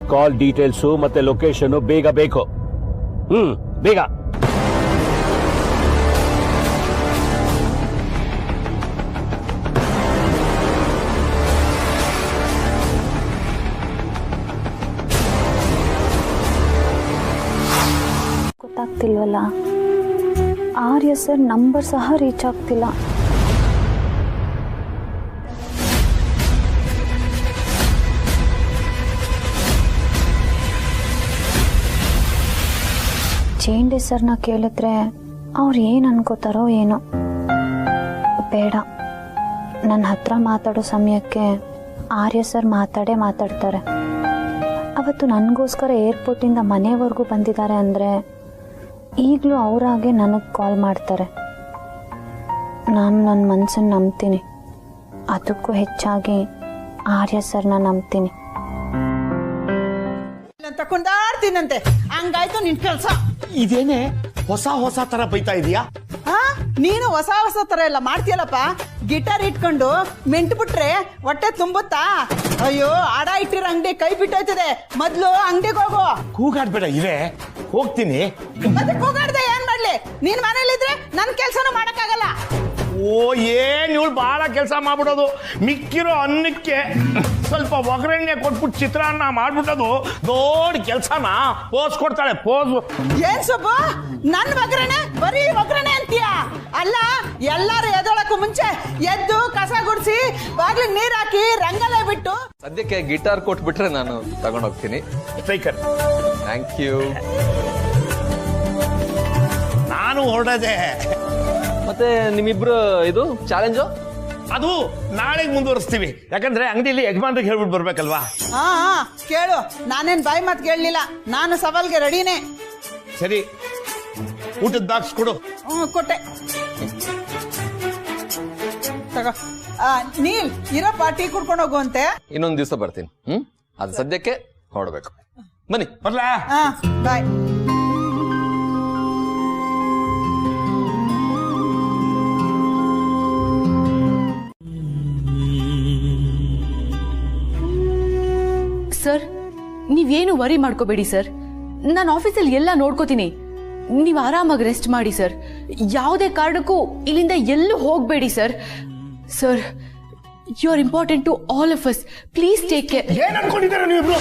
ಕಾಲ್ ಡೀಟೇಲ್ಸು ಮತ್ತೆ ಲೊಕೇಶನ್ ಬೇಗ ಬೇಕು. ಬೇಗ. ಗೊತ್ತಾಗ್ತಿಲ್ವಲ್ಲ. ಆರ್ಯ ಸರ್ ನಂಬರ್ ಸಹ ರೀಚ್ ಆಗ್ತಿಲ್ಲ. ಚೇಂಡೆ ಸರ್ನ ಕೇಳಿದ್ರೆ ಅವ್ರು ಏನು ಅನ್ಕೋತಾರೋ ಏನೋ. ಬೇಡ, ನನ್ನ ಹತ್ರ ಮಾತಾಡೋ ಸಮಯಕ್ಕೆ ಆರ್ಯ ಸರ್ ಮಾತಾಡ್ತಾರೆ. ಅವತ್ತು ನನಗೋಸ್ಕರ ಏರ್ಪೋರ್ಟಿಂದ ಮನೆವರೆಗೂ ಬಂದಿದ್ದಾರೆ ಅಂದರೆ ಈಗಲೂ ಅವರಾಗೆ ನನಗೆ ಕಾಲ್ ಮಾಡ್ತಾರೆ. ನಾನು ನನ್ನ ಮನಸ್ಸನ್ನು ನಂಬ್ತೀನಿ. ಅದಕ್ಕೂ ಹೆಚ್ಚಾಗಿ ಆರ್ಯ ಸರ್ನ ನಂಬ್ತೀನಿ. ಅಂತ ಕುಂದಾಡ್ತೀನಂತೆ. ಹಂಗಾಯ್ತು ನಿನ್ ಕೆಲ್ಸ. ಇದೇನೆ ಹೊಸ ಹೊಸ ತರ ಬೈತಾ ಇದೀಯಾ? ನೀನು ಹೊಸ ಹೊಸ ತರ ಎಲ್ಲ ಮಾಡ್ತೀಯಲ್ಲಪ್ಪ. ಗಿಟಾರ್ ಇಟ್ಕೊಂಡು ಮೆಂಟ್ ಬಿಟ್ರೆ ಹೊಟ್ಟೆ ತುಂಬುತ್ತಾ? ಅಯ್ಯೋ, ಆಡ ಇಟ್ಟಿರೋ ಅಂಗಡಿ ಕೈ ಬಿಟ್ಟೋಯ್ತದೆ. ಮೊದ್ಲು ಅಂಗಡಿಗೆ ಹೋಗು. ಕೂಗಾಡ್ಬೇಡ ಇವೆ, ಹೋಗ್ತೀನಿ. ಮತ್ತೆ ಕೂಗಾಡ್ದೆ ಏನ್ ಮಾಡ್ಲಿ? ನೀನ್ ಮನೇಲಿದ್ರೆ ನನ್ ಕೆಲ್ಸನೂ ಮಾಡಕ್ಕಾಗಲ್ಲ. ಓ, ಏನ್ ಇವಳು ಬಹಳ ಕೆಲಸ ಮಾಡ್ಬಿಡೋದು. ಮಿಕ್ಕಿರೋ ಅನ್ನಕ್ಕೆ ಸ್ವಲ್ಪ ಒಗ್ಗರಣೆ ಕೊಟ್ಬಿಟ್ಟು ಚಿತ್ರಾನ್ನ ಮಾಡ್ಬಿಟ್ಟೋದು ದೊಡ್ಡ ಕೆಲ್ಸನ. ಪೋಸ್ ಕೊಡ್ತಾಳೆ, ಪೋಸ್. ಏನ್ ಸುಬ್ಬು, ನನ್ ಒಗ್ಗರಣೆ ಬರೀ ಒಗ್ಗರಣೆ ಅಂತೀಯ? ಅಲ್ಲ, ಎಲ್ಲಾರು ಎದೊಳಕ್ಕೂ ಮುಂಚೆ ಎದ್ದು ಕಸ ಗುಡಿಸಿ ಬಾಗ್ಲಿಗೆ ನೀರ್ ಹಾಕಿ ರಂಗಲೇ ಬಿಟ್ಟು. ಸದ್ಯಕ್ಕೆ ಗಿಟಾರ್ ಕೊಟ್ಬಿಟ್ರೆ ನಾನು ತಗೊಂಡೋಗ್ತೀನಿ. Thank you. ನಾನು ಹೊರಡದೆ. ಮತ್ತೆ ನಿಮ್ಮಿಬ್ರು ಇದು ಚಾಲೆಂಜು ಅದು ನಾಳೆಗೆ ಮುಂದುವರಿಸ್ತೀವಿ. ಯಾಕಂದ್ರೆ ಅಂಗಡಿಯಲ್ಲಿ ಯಜಮಾನ್ರಿಗೆ ಹೇಳ್ಬಿಟ್ಟು ಬರ್ಬೇಕಲ್ವಾ? ಹಾ ಕೇಳು, ನಾನೇನ್ ಬಾಯಿ ಮಾತು ಕೇಳಲಿಲ್ಲ. ನಾನು ಸವಾಲ್ಗೆ ರೆಡಿನೇ. ಸರಿ, ಊಟದ ಬಾಕ್ಸ್ ಕೊಡು. ಕೊಟ್ಟೆ, ತಗೋ. ನೀಲ್ ಇರಪ್ಪ, ಟೀ ಕುಡ್ಕೊಂಡು ಹೋಗು ಅಂತೆ. ಇನ್ನೊಂದು ದಿವಸ ಬರ್ತೀನಿ. ಅದು ಸದ್ಯಕ್ಕೆ ಹೊರಡ್ಬೇಕು. ಬನ್ನಿ, ಬರ್ಲಾ? ಬಾಯ್. ಸರ್, ನೀವೇನು ವರಿ ಮಾಡ್ಕೋಬೇಡಿ ಸರ್. ನಾನು ಆಫೀಸಲ್ಲಿ ಎಲ್ಲ ನೋಡ್ಕೋತೀನಿ. ನೀವು ಆರಾಮಾಗಿ ರೆಸ್ಟ್ ಮಾಡಿ ಸರ್. ಯಾವುದೇ ಕಾರಣಕ್ಕೂ ಇಲ್ಲಿಂದ ಎಲ್ಲೂ ಹೋಗಬೇಡಿ sir. Sir, you are important to all of us. Please take care. ಏನ್ ಅನ್ಕೊಂಡಿದ್ದೀರಾ ನೀವಿಬ್ರು?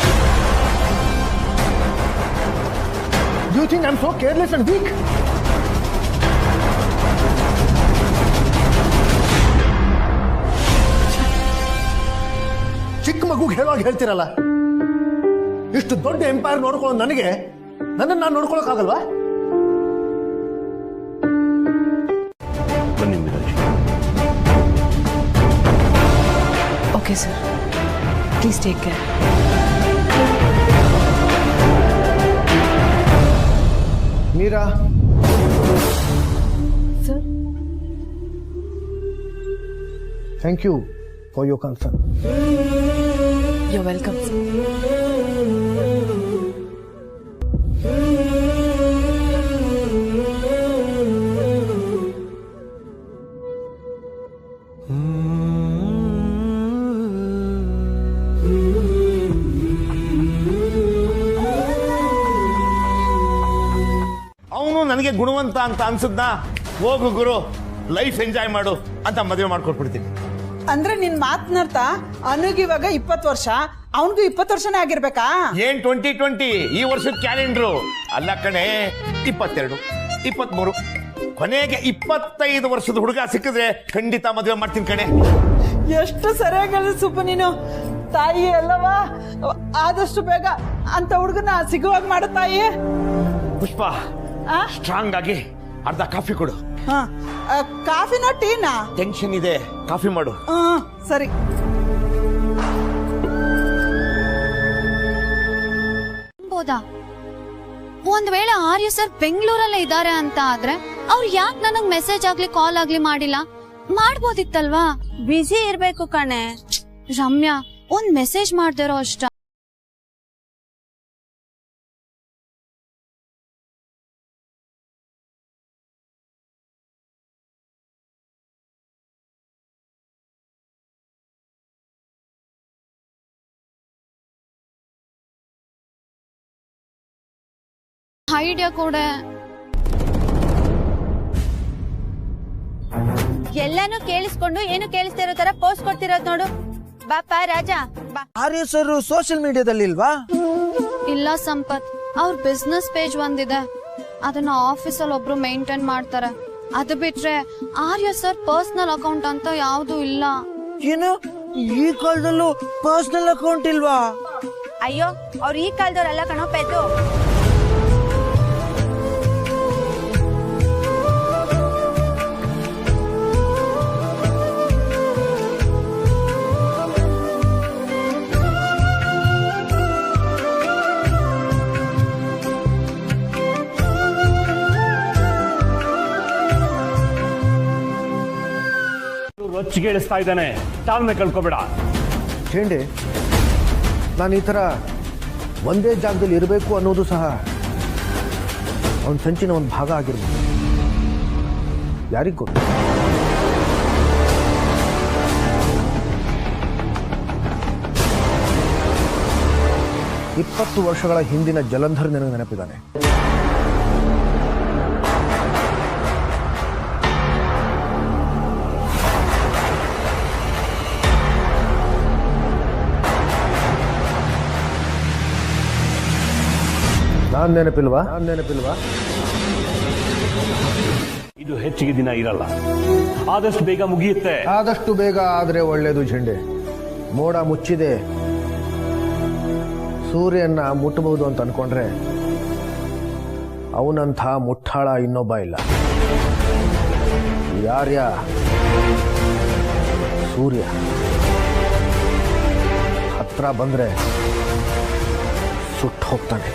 You think I am so careless and weak? ಚಿಕ್ಕ ಮಗುಗೆ ಹೇಳುವಾಗ ಹೇಳ್ತಿರಲ್ಲ, ಇಷ್ಟು ದೊಡ್ಡ ಎಂಪೈರ್ ನೋಡ್ಕೊಳ್ಳೋ ನನಗೆ ನನ್ನನ್ನು ನಾನು ನೋಡ್ಕೊಳಕ್ಕಾಗಲ್ವಾ? ಬನ್ನಿ Miraj. Okay sir, please take care. Meera sir, thank you for your concern. You welcome. ಅವನು ನನಗೆ ಗುಣವಂತ ಅಂತ ಅನ್ಸದ್ನ, ಹೋಗು ಗುರು, ಲೈಫ್ ಎಂಜಾಯ್ ಮಾಡು ಅಂತ ಮದುವೆ ಮಾಡ್ಕೊಟ್ಬಿಡ್ತೀನಿ. ಅಂದ್ರೆ ನಿನ್ ಮಾತನಾಡ್ತಾ ಅನುಗ್ ಇವಾಗ 20 ವರ್ಷ, ಅವನಿಗೂ 20 ವರ್ಷನೇ ಆಗಿರ್ಬೇಕಾ? ಏನ್ 2020 ಈ ವರ್ಷದ ಕ್ಯಾಲೆಂಡ್ರು ಅಲ್ಲ ಕಣೆ. 22, 23, ಕೊನೆಗೆ 25 ವರ್ಷದ ಹುಡುಗ ಸಿಕ್ಕಿದ್ರೆ ಖಂಡಿತ ಮದುವೆ ಮಾಡ್ತೀನಿ ಕಣೆ. ಎಷ್ಟು ಸರಿಯಾಗಿ ಹೇಳಿದ ಸುಬ್ಬು ನೀನು. ತಾಯಿ ಅಲ್ಲವಾ, ಆದಷ್ಟು ಬೇಗ ಅಂತ ಹುಡುಗನ ಸಿಗುವಾಗ ಮಾಡು ತಾಯಿ. ಪುಷ್ಪ, ಸ್ಟ್ರಾಂಗ್ ಆಗಿ ಅರ್ಧ ಕಾಫಿ ಕೊಡು. ಕಾಫಿನಾ ಟೀನಾ? ಟೆನ್ಷನ್ ಇದೆ, ಕಾಫಿ ಮಾಡು. ಸರಿ. ಒಂದ್ ವೇಳೆ ಆರ್ಯ ಸರ್ ಬೆಂಗಳೂರಲ್ಲೇ ಇದ್ದಾರೆ ಅಂತ ಆದ್ರೆ ಅವ್ರು ಯಾಕೆ ನನಗ್ ಮೆಸೇಜ್ ಆಗ್ಲಿ ಕಾಲ್ ಆಗ್ಲಿ ಮಾಡಿಲ್ಲ? ಮಾಡ್ಬೋದಿತ್ತಲ್ವಾ? ಬಿಸಿ ಇರ್ಬೇಕು ಕಣೆ. ರಮ್ಯಾ, ಒಂದ್ ಮೆಸೇಜ್ ಮಾಡ್ದಿರೋ ಅಷ್ಟ. ಐಡಿಯಾ ಕೊಡೆ. ಎಲ್ಲಾನು ಕೇಳಿಸ್ಕೊಂಡು ಏನು ಕೇಳಿಸ್ತಾ ಇರೋ ತರ ಪೋಸ್ಟ್ ಕೊಡ್ತಿರೋದ್ ನೋಡು. ಬಾಪ ರಾಜ ಬಾ. ಆರ್ಯ ಸರ್ ಸೋಷಿಯಲ್ ಮೀಡಿಯಾದಲ್ಲಿ ಇಲ್ವಾ? ಇಲ್ಲ ಸಂಪತ್, ಅವ್ರ ಬಿಸ್ನೆಸ್ ಪೇಜ್ ಒಂದಿದೆ, ಅದನ್ನ ಆಫೀಸಲ್ಲಿ ಒಬ್ರು ಮೇಂಟೈನ್ ಮಾಡ್ತಾರೆ. ಅದು ಬಿಟ್ರೆ ಆರ್ಯ ಸರ್ ಪರ್ಸನಲ್ ಅಕೌಂಟ್ ಅಂತ ಯಾವ್ದು ಇಲ್ಲ. ಏನು, ಈ ಕಾಲದಲ್ಲೂ ಪರ್ಸನಲ್ ಅಕೌಂಟ್ ಇಲ್ವಾ? ಅಯ್ಯೋ, ಅವ್ರು ಈ ಕಾಲದವ್ರೆಲ್ಲ ಕಣೋ ಪೆದ್ದು. ರೊಚ್ಚಿಗೇಳಿಸ್ತಾ ಇದ್ದಾನೆ, ತಾಳ್ಮೆ ಕಳ್ಕೊಬೇಡ. ಚೇಂಡೆ, ನಾನು ಈ ಥರ ಒಂದೇ ಜಾಗದಲ್ಲಿ ಇರಬೇಕು ಅನ್ನೋದು ಸಹ ಅವನ ಸಂಚಿನ ಒಂದು ಭಾಗ ಆಗಿರ್ಬೋದು. ಯಾರಿಗ್ ಗೊತ್ತು? ಇಪ್ಪತ್ತು ವರ್ಷಗಳ ಹಿಂದಿನ ಜಲಂಧರ್ ನನಗೆ ನೆನಪಿದ್ದಾನೆ. ನಾನ್ ನೆನಪಿಲ್ವಾ? ಇದು ಹೆಚ್ಚಿಗೆ ದಿನ ಇರಲ್ಲ, ಆದಷ್ಟು ಬೇಗ ಮುಗಿಯುತ್ತೆ. ಆದಷ್ಟು ಬೇಗ ಆದ್ರೆ ಒಳ್ಳೇದು ಝಂಡೆ. ಮೋಡ ಮುಚ್ಚಿದೆ, ಸೂರ್ಯನ ಮುಟ್ಟಬಹುದು ಅಂತ ಅನ್ಕೊಂಡ್ರೆ ಅವನಂಥ ಮುಟ್ಟಾಳ ಇನ್ನೊಬ್ಬ ಇಲ್ಲ. ಯಾರ್ಯ? ಸೂರ್ಯ. ಹತ್ರ ಬಂದ್ರೆ ಸುಟ್ಟು ಹೋಗ್ತಾನೆ.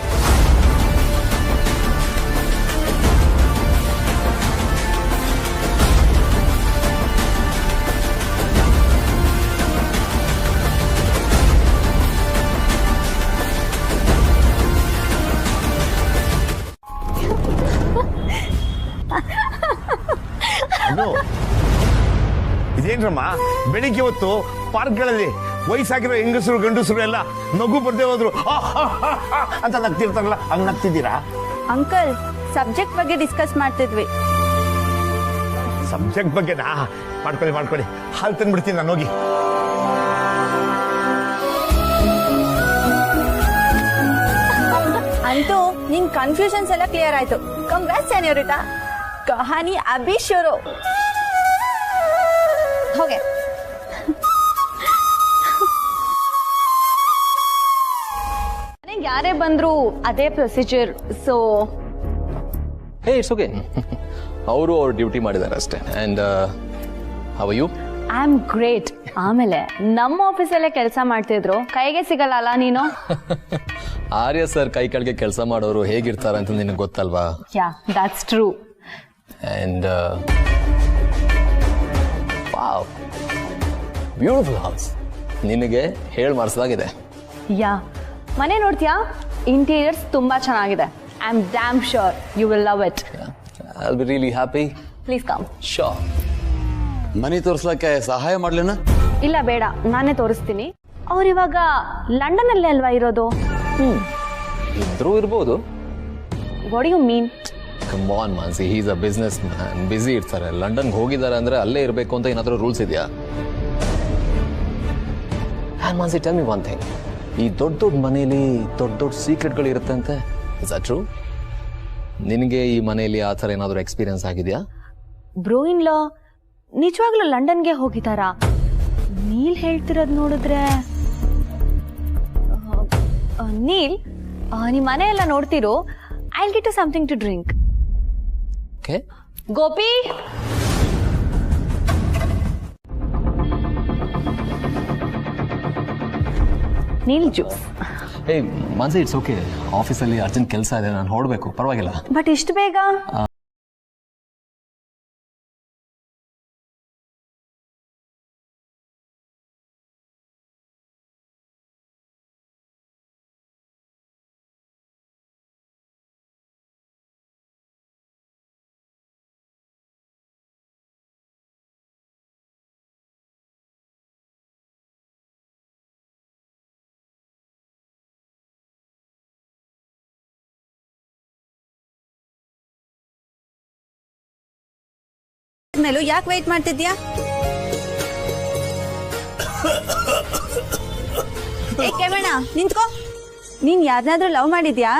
ಇದೇನ್ರಮ್ಮ ಬೆಳಿಗ್ಗೆ ಹೊತ್ತು ಪಾರ್ಕ್ಗಳಲ್ಲಿ ವಯಸ್ಸಾಗಿರೋ ಹೆಂಗಸರು ಗಂಡಸರು ಎಲ್ಲ ನಗು ಬರ್ದೇ ಹೋದ್ರು ಅಂತ ನಗ್ತಿರ್ತಾರಲ್ಲ, ಹಂಗ್ ನಗ್ತಿದ್ದೀರಾ? ಅಂಕಲ್, ಸಬ್ಜೆಕ್ಟ್ ಬಗ್ಗೆ ಡಿಸ್ಕಸ್ ಮಾಡ್ತಿದ್ವಿ. ಸಬ್ಜೆಕ್ಟ್ ಬಗ್ಗೆನಾ? ಮಾಡ್ಕೊಳ್ಳಿ. ಹಾಲು ತಂದ್ಬಿಡ್ತೀನಿ ನಾನು, ಹೋಗಿ. ಅಂತೂ ನಿನ್ ಕನ್ಫ್ಯೂಷನ್ಸ್ ಎಲ್ಲ ಕ್ಲಿಯರ್ ಆಯ್ತು. ಕಂಗ್ರಾಟ್ಸ್ ಸೆನ್ಯೋರಿಟಾ, ಕಹಾನಿ ಅಭಿ ಶುರು. ಹೋಗೆ. ನನಗೆ ಯಾರೇ ಬಂದ್ರು ಅದೇ procedure. So hey, it's okay. ಅವರು ಅವ್ರ ಡ್ಯೂಟಿ ಮಾಡಿದ್ದಾರೆ ಅಷ್ಟೇ. And how are you? I am great. ಆಮೇಲೆ ನಮ್ಮ ಆಫೀಸಲ್ಲೇ ಕೆಲಸ ಮಾಡ್ತಿದ್ರು, ಕೈಗೆ ಸಿಗಲ್ಲ ಅಲ್ಲ ನೀನು? ಆರ್ಯ ಸರ್ ಕೈ ಕೆಳಗೆ ಕೆಲಸ ಮಾಡೋರು ಹೇಗಿರ್ತಾರೆ ಅಂತ ನಿನಗೆ ಗೊತ್ತಲ್ವಾ? Ya, that's true. And wow, beautiful house. ನಿನಗೆ ಹೇಳಿ ಮಾಡಿಸಿದಾಗಿದೆ. ಯಾ, ಮನೆ ನೋಡ್ತೀಯಾ? ಇಂಟೀರಿಯರ್ಸ್ ತುಂಬಾ ಚೆನ್ನಾಗಿದೆ. I am damn sure you will love it. I will be really happy. Please come. Sure. ಮನೆ ತೋರಿಸ್ಲಕ್ಕೆ ಸಹಾಯ ಮಾಡ್ಲೇನ? ಇಲ್ಲ, ಬೇಡ, ನಾನೇ ತೋರಿಸ್ತೀನಿ. ಅವ್ರು ಇವಾಗ ಲಂಡನ್ ಅಲ್ಲೇ ಅಲ್ವಾ ಇರೋದು? ಇದ್ರೂ ಇರ್ಬೋದು. What you mean? Come on Mansi, he is a business man. Busy ಇರ್ತಾರೆ. ಲಂಡನ್ಗೆ ಹೋಗಿದ್ದಾರೆ ಅಂದ್ರೆ ಅಲ್ಲೇ ಇರಬೇಕು ಅಂತ ಏನಾದರೂ ರೂಲ್ಸ್ ಇದೆಯಾ? And Mansi, tell me one thing. ಈ ದೊಡ್ಡ ಮನೆಯಲ್ಲಿ ದೊಡ್ಡ ಸೀಕ್ರೆಟ್ಗಳು ಇರುತ್ತೆ ಅಂತೆ. Is that true? ನಿನಗೆ ಈ ಮನೆಯಲ್ಲಿ ಆ ಥರ ಏನಾದರೂ ಎಕ್ಸ್ಪೀರಿಯನ್ಸ್ ಆಗಿದೆಯಾ? ಬ್ರೋ ಇನ್ ಲಾ ನಿಜವಾಗ್ಲೂ ಲಂಡನ್ಗೆ ಹೋಗಿದ್ದಾರಾ? ನೀಲ್ ಹೇಳ್ತಿರೋದು ನೋಡಿದ್ರೆ. ನೀಲ್, ನಿಮ್ಮ ಮನೆ ಎಲ್ಲ ನೋಡ್ತಿರೋ. I will get you something to drink. Okay. Gopi, Neel juice. ಏ ಮಾನ್ಸಿ, ಇಟ್ಸ್ ಓಕೆ. ಆಫೀಸಲ್ಲಿ ಅರ್ಜೆಂಟ್ ಕೆಲಸ ಇದೆ, ನಾನು ಹೊರಡಬೇಕು. ಪರವಾಗಿಲ್ಲ. ಬಟ್ ಇಷ್ಟು ಬೇಗ? ಮೇಲೂ ಯಾಕೆ ವೇಟ್ ಮಾಡ್ತಿದ್ಯಾ? ಏ ಕೆಮಣ್ಣ, ನಿಂತ್ಕೋ. ನೀನ್ ಯಾರನ್ನಾದ್ರೂ ಲವ್ ಮಾಡಿದ್ಯಾ?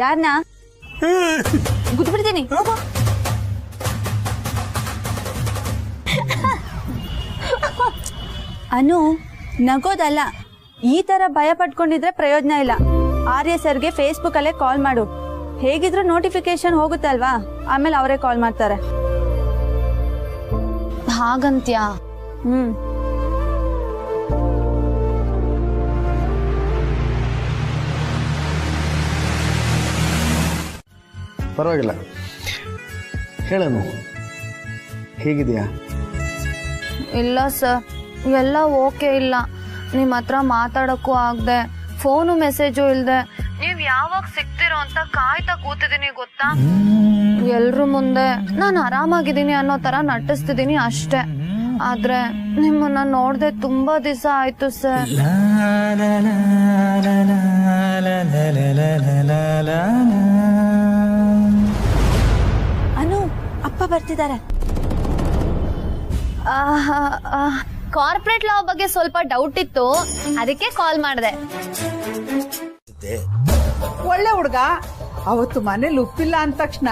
ಯಾರನ್ನ? ಗುದ್ಬಿಡ್ತೀನಿ. ಹೋಗೋ. ಅನು, ನಗೋದಲ್ಲ. ಈ ತರ ಭಯ ಪಟ್ಕೊಂಡಿದ್ರೆ ಪ್ರಯೋಜನ ಇಲ್ಲ. ಆರ್ಯ ಸರ್ಗೆ ಫೇಸ್ಬುಕ್ ಅಲ್ಲೇ ಕಾಲ್ ಮಾಡು. ಹೇಗಿದ್ರು ನೋಟಿಫಿಕೇಶನ್ ಹೋಗುತ್ತಲ್ವಾ, ಆಮೇಲೆ ಅವರೇ ಕಾಲ್ ಮಾಡ್ತಾರೆ. ಹಾಗಂತ್ಯಾ? ಪರವಾಗಿಲ್ಲ, ಹೇಳನು. ಹೇಗಿದೆಯಾ? ಇಲ್ಲ ಸರ್, ಎಲ್ಲ ಓಕೆ ಇಲ್ಲ. ನಿಮ್ಮ ಹತ್ರ ಮಾತಾಡೋಕ್ಕೂ ಆಗದೆ ಫೋನು ಮೆಸೇಜು ಇಲ್ದೆ ನೀವ್ ಯಾವಾಗ ಸಿಗ್ತಿರೋ ಅಂತ ಕಾಯ್ತಾ ಕೂತಿದೀನಿ ಗೊತ್ತಾ. ಎಲ್ರ ಮುಂದೆ ನಾನು ಆರಾಮಾಗಿದ್ದೀನಿ ಅನ್ನೋ ತರ ನಟಿಸ್ತಿದ್ದೀನಿ ಅಷ್ಟೇ. ಆದ್ರೆ ನಿಮ್ಮನ್ನ ನೋಡ್ದೆ ತುಂಬಾ ದಿವಸ ಆಯ್ತು ಸರ್. ಅನು, ಅಪ್ಪ ಬರ್ತಿದ್ದಾರೆ. ಕಾರ್ಪೊರೇಟ್ ಲಾ ಬಗ್ಗೆ ಸ್ವಲ್ಪ ಡೌಟ್ ಇತ್ತು, ಅದಕ್ಕೆ ಕಾಲ್ ಮಾಡಿದೆ. ಒಳ್ಳೆ ಹುಡ್ಗ. ಅವತ್ತು ಮನೇಲಿ ಉಪ್ಪಿಲ್ಲ ಅಂದ ತಕ್ಷಣ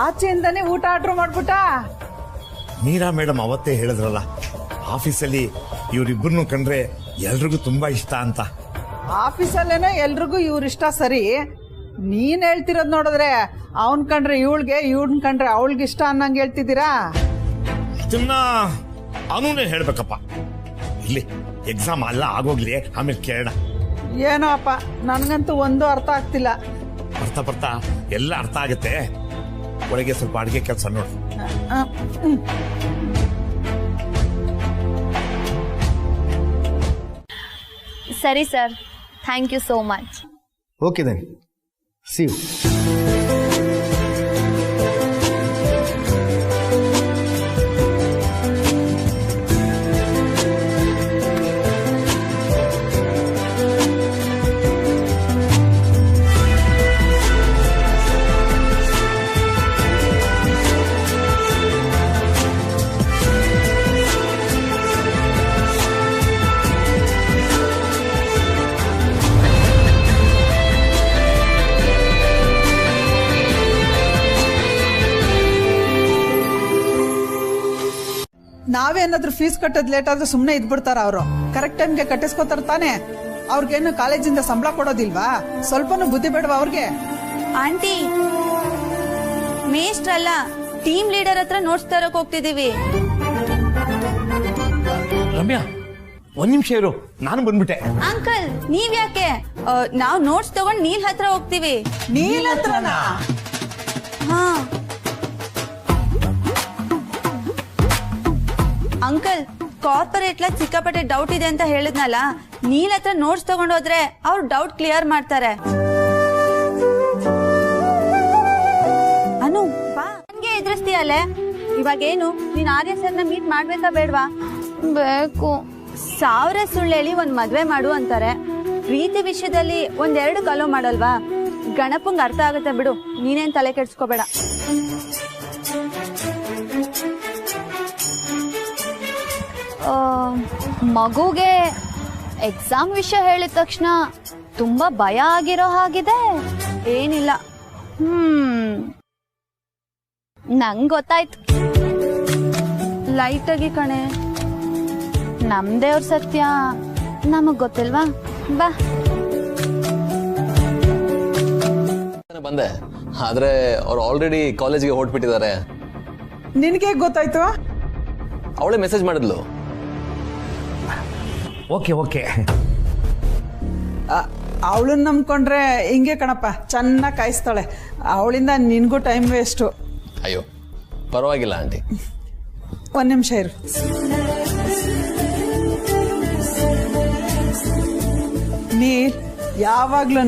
ಆಚೆಯಿಂದಾನೇ ಊಟ ಆರ್ಡರ್ ಮಾಡ್ಬಿಟ್ಟ. ಮೀರಾ ಮೇಡಮ್ ಅವತ್ತೇ ಹೇಳಿದ್ರಲ್ಲ, ಆಫೀಸಲ್ಲಿ ಇವರಿಬ್ಬರನ್ನು ಕಂಡ್ರೆ ಎಲ್ರಿಗೂ ತುಂಬಾ ಇಷ್ಟ ಅಂತ. ಆಫೀಸಲ್ಲೇನೋ ಎಲ್ರಿಗೂ ಇವ್ರಿಷ್ಟ ಸರಿ, ನೀನ್ ಹೇಳ್ತಿರೋದ್ ನೋಡಿದ್ರೆ ಅವನ್ ಕಂಡ್ರೆ ಇವಳ್ಗೆ, ಇವನ್ ಕಂಡ್ರೆ ಅವಳಿಗೆ ಇಷ್ಟ ಅನ್ನಂಗೆ ಹೇಳ್ತಿದ್ದೀರಾ. ಇದನ್ನ ಅನುನೇ ಹೇಳ್ಬೇಕಪ್ಪ. ಇಲ್ಲಿ ಎಕ್ಸಾಮ್ ಎಲ್ಲ ಆಗೋಗ್ಲಿ, ಆಮೇಲೆ ಕೇಳೋಣ. ಏನೋ ಅಪ್ಪ, ನನ್ಗಂತೂ ಒಂದು ಅರ್ಥ ಆಗ್ತಿಲ್ಲ. ಬರ್ತಾ ಬರ್ತಾ ಎಲ್ಲ ಅರ್ಥ ಆಗುತ್ತೆ. ಒಳಗೆ ಸ್ವಲ್ಪ ಅಡಿಗೆ ಕೆಲಸ ನೋಡು. ಸರಿ sir, thank you so much. Okay then, see you. ನಾವೇನಾದ್ರೂ ಫೀಸ್ ಕಟ್ಟೋದ್ ಲೇಟ್ ಆದ್ರೆ ಸುಮ್ನೆ ಇದ್ಬಿಡ್ತಾರ ಅವರು. ಕರೆಕ್ಟ್ ಟೈಮ್ಗೆ ಕಟ್ಟಿಸ್ಕೊತಾರ ತಾನೆ. ಅವ್ರಿಗೇನು ಕಾಲೇಜಿಂದ ಸಂಬಳ ಕೊಡೋದಿಲ್ವಾ? ಸ್ವಲ್ಪನೂ ಬುದ್ಧಿ ಬೇಡವಾ ಅವ್ರಿಗೆ? ಆಂಟಿ, ಮೇಷ್ಟ್ರಲ್ಲ, ಟೀಮ್ ಲೀಡರ್ ಹತ್ರ ನೋಟ್ಸ್ ತರಕ್ ಹೋಗ್ತಿದೀವಿ. ರಮ್ಯಾ, ಒಂದ್ ನಿಮಿಷ ಇರು, ನಾನು ಬಂದ್ಬಿಟ್ಟೆ. ಅಂಕಲ್, ನೀವ್ ಯಾಕೆ? ನಾವ್ ನೋಟ್ಸ್ ತಗೊಂಡ್ ನೀಲ್ ಹತ್ರ ಹೋಗ್ತೀವಿ. ನೀಲ್ ಹತ್ರನಾ? ಹಾ ಅಂಕಲ್, ಕಾರ್ಪೊರೇಟ್ ಲ ಸಿಕ್ಕಾಪಟ್ಟೆ ಡೌಟ್ ಇದೆ ಅಂತ ಹೇಳಿದ್ನಲ್ಲ, ನೀಲ್ ಹತ್ರ ನೋಟ್ಸ್ ತಗೊಂಡೋದ್ರೆ ಅವ್ರು ಡೌಟ್ ಕ್ಲಿಯರ್ ಮಾಡ್ತಾರೆ. ಅನು ಬಾ, ಹಂಗೆ ಎದುರಿಸ್ತೀಯಲ್ಲೇ. ಇವಾಗೇನು, ನೀನ್ ಆರ್ಯ ಸರ್ನ ಮೀಟ್ ಮಾಡ್ಬೇಕಾ ಬೇಡ್ವಾ? ಬೇಕು. 1000 ಸುಳ್ಳು ಹೇಳಿ ಒಂದ್ ಮದ್ವೆ ಮಾಡು ಅಂತಾರೆ. ಪ್ರೀತಿ ವಿಷಯದಲ್ಲಿ 1-2 ಕಲೋ ಮಾಡಲ್ವಾ? ಗಣಪಂಗ್ ಅರ್ಥ ಆಗುತ್ತೆ ಬಿಡು, ನೀನೇನ್ ತಲೆ ಕೆಡ್ಸ್ಕೋಬೇಡ. ಮಗುಗೆ ಎಕ್ಸಾಮ್ ವಿಷಯ ಹೇಳಿದ ತಕ್ಷಣ ತುಂಬಾ ಭಯ ಆಗಿರೋ ಹಾಗಿದೆ. ಏನಿಲ್ಲ. ನಂಗ್ ಗೊತ್ತಾಯ್ತು. ಲೈಟ್ ಆಗಿ ಕಣೆ. ನಮ್ದೇವ್ರ ಸತ್ಯ ನಮಗ್ ಗೊತ್ತಿಲ್ವಾ? ಬಾ. ಬಂದೆ, ಆದ್ರೆ ಅವ್ರು ಆಲ್ರೆಡಿ ಕಾಲೇಜ್ಗೆ ಹೊರಟ್ಬಿಟ್ಟಿದ್ದಾರೆ. ನಿನಗೆ ಗೊತ್ತಾಯ್ತು? ಅವಳೇ ಮೆಸೇಜ್ ಮಾಡಿದ್ಲು. Okay okay. ಅವಳನ್ನ ನಂಬ್ಕೊಂಡ್ರೆ ಹಿಂಗೆ ಕಣಪ್ಪ, ಚೆನ್ನಾಗಿ ಕಾಯಿಸ್ತಾಳೆ. ಅವಳಿಂದ ನಿನ್ಗೂ ಟೈಮ್ ವೇಸ್ಟು. ಅಯ್ಯೋ ಪರವಾಗಿಲ್ಲ ಆಂಟಿ. ಒಂದ್ ನಿಮಿಷ ಇರು. ನೀರ್ ಯಾವಾಗ್ಲೂ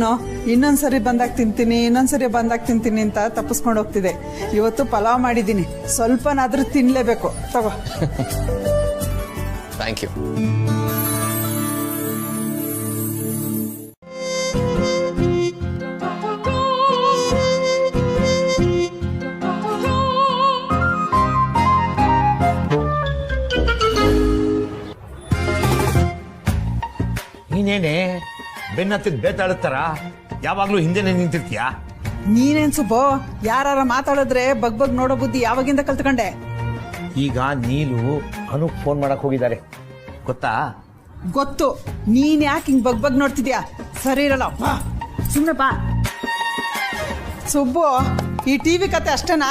ಇನ್ನೊಂದ್ಸರಿ ಬಂದಾಗ ತಿಂತೀನಿ, ಇನ್ನೊಂದ್ಸರಿ ಬಂದಾಗ ತಿಂತೀನಿ ಅಂತ ತಪ್ಪಿಸ್ಕೊಂಡು ಹೋಗ್ತಿದೆ. ಇವತ್ತು ಪಲಾವ್ ಮಾಡಿದ್ದೀನಿ, ಸ್ವಲ್ಪನಾದ್ರೂ ತಿನ್ಲೇಬೇಕು. ತಗೋ. Thank you. ನೀನೇನೆ ಬೆನ್ನತ್ತಿದ್ ಬೇತಾಡುತ್ತಾರ, ಯಾವಾಗ್ಲೂ ಹಿಂದೆನೆ ನಿಂತಿರ್ತೀಯ. ನೀನೇನ್ ಸುಬ್ಬು, ಯಾರ ಮಾತಾಡಿದ್ರೆ ಬಗ್ ನೋಡೋ ಬುದ್ಧಿ ಯಾವಾಗಿಂದ ಕಲ್ತ್ಕೊಂಡೆ? ಈಗ ನೀಲು ಅನು ಫೋನ್ ಮಾಡಕ್ ಹೋಗಿದ್ದಾರೆ, ಗೊತ್ತಾ? ಗೊತ್ತು. ನೀನ್ ಯಾಕೆ ಹಿಂಗ್ ಬಗ್ ನೋಡ್ತಿದ್ಯಾ? ಸರಿ ಇರಲ್ಲ, ಬಾ ಸುಮ್ನೆ ಬಾ. ಸುಬ್ಬು, ಈ ಟಿವಿ ಕತೆ ಅಷ್ಟೇನಾ?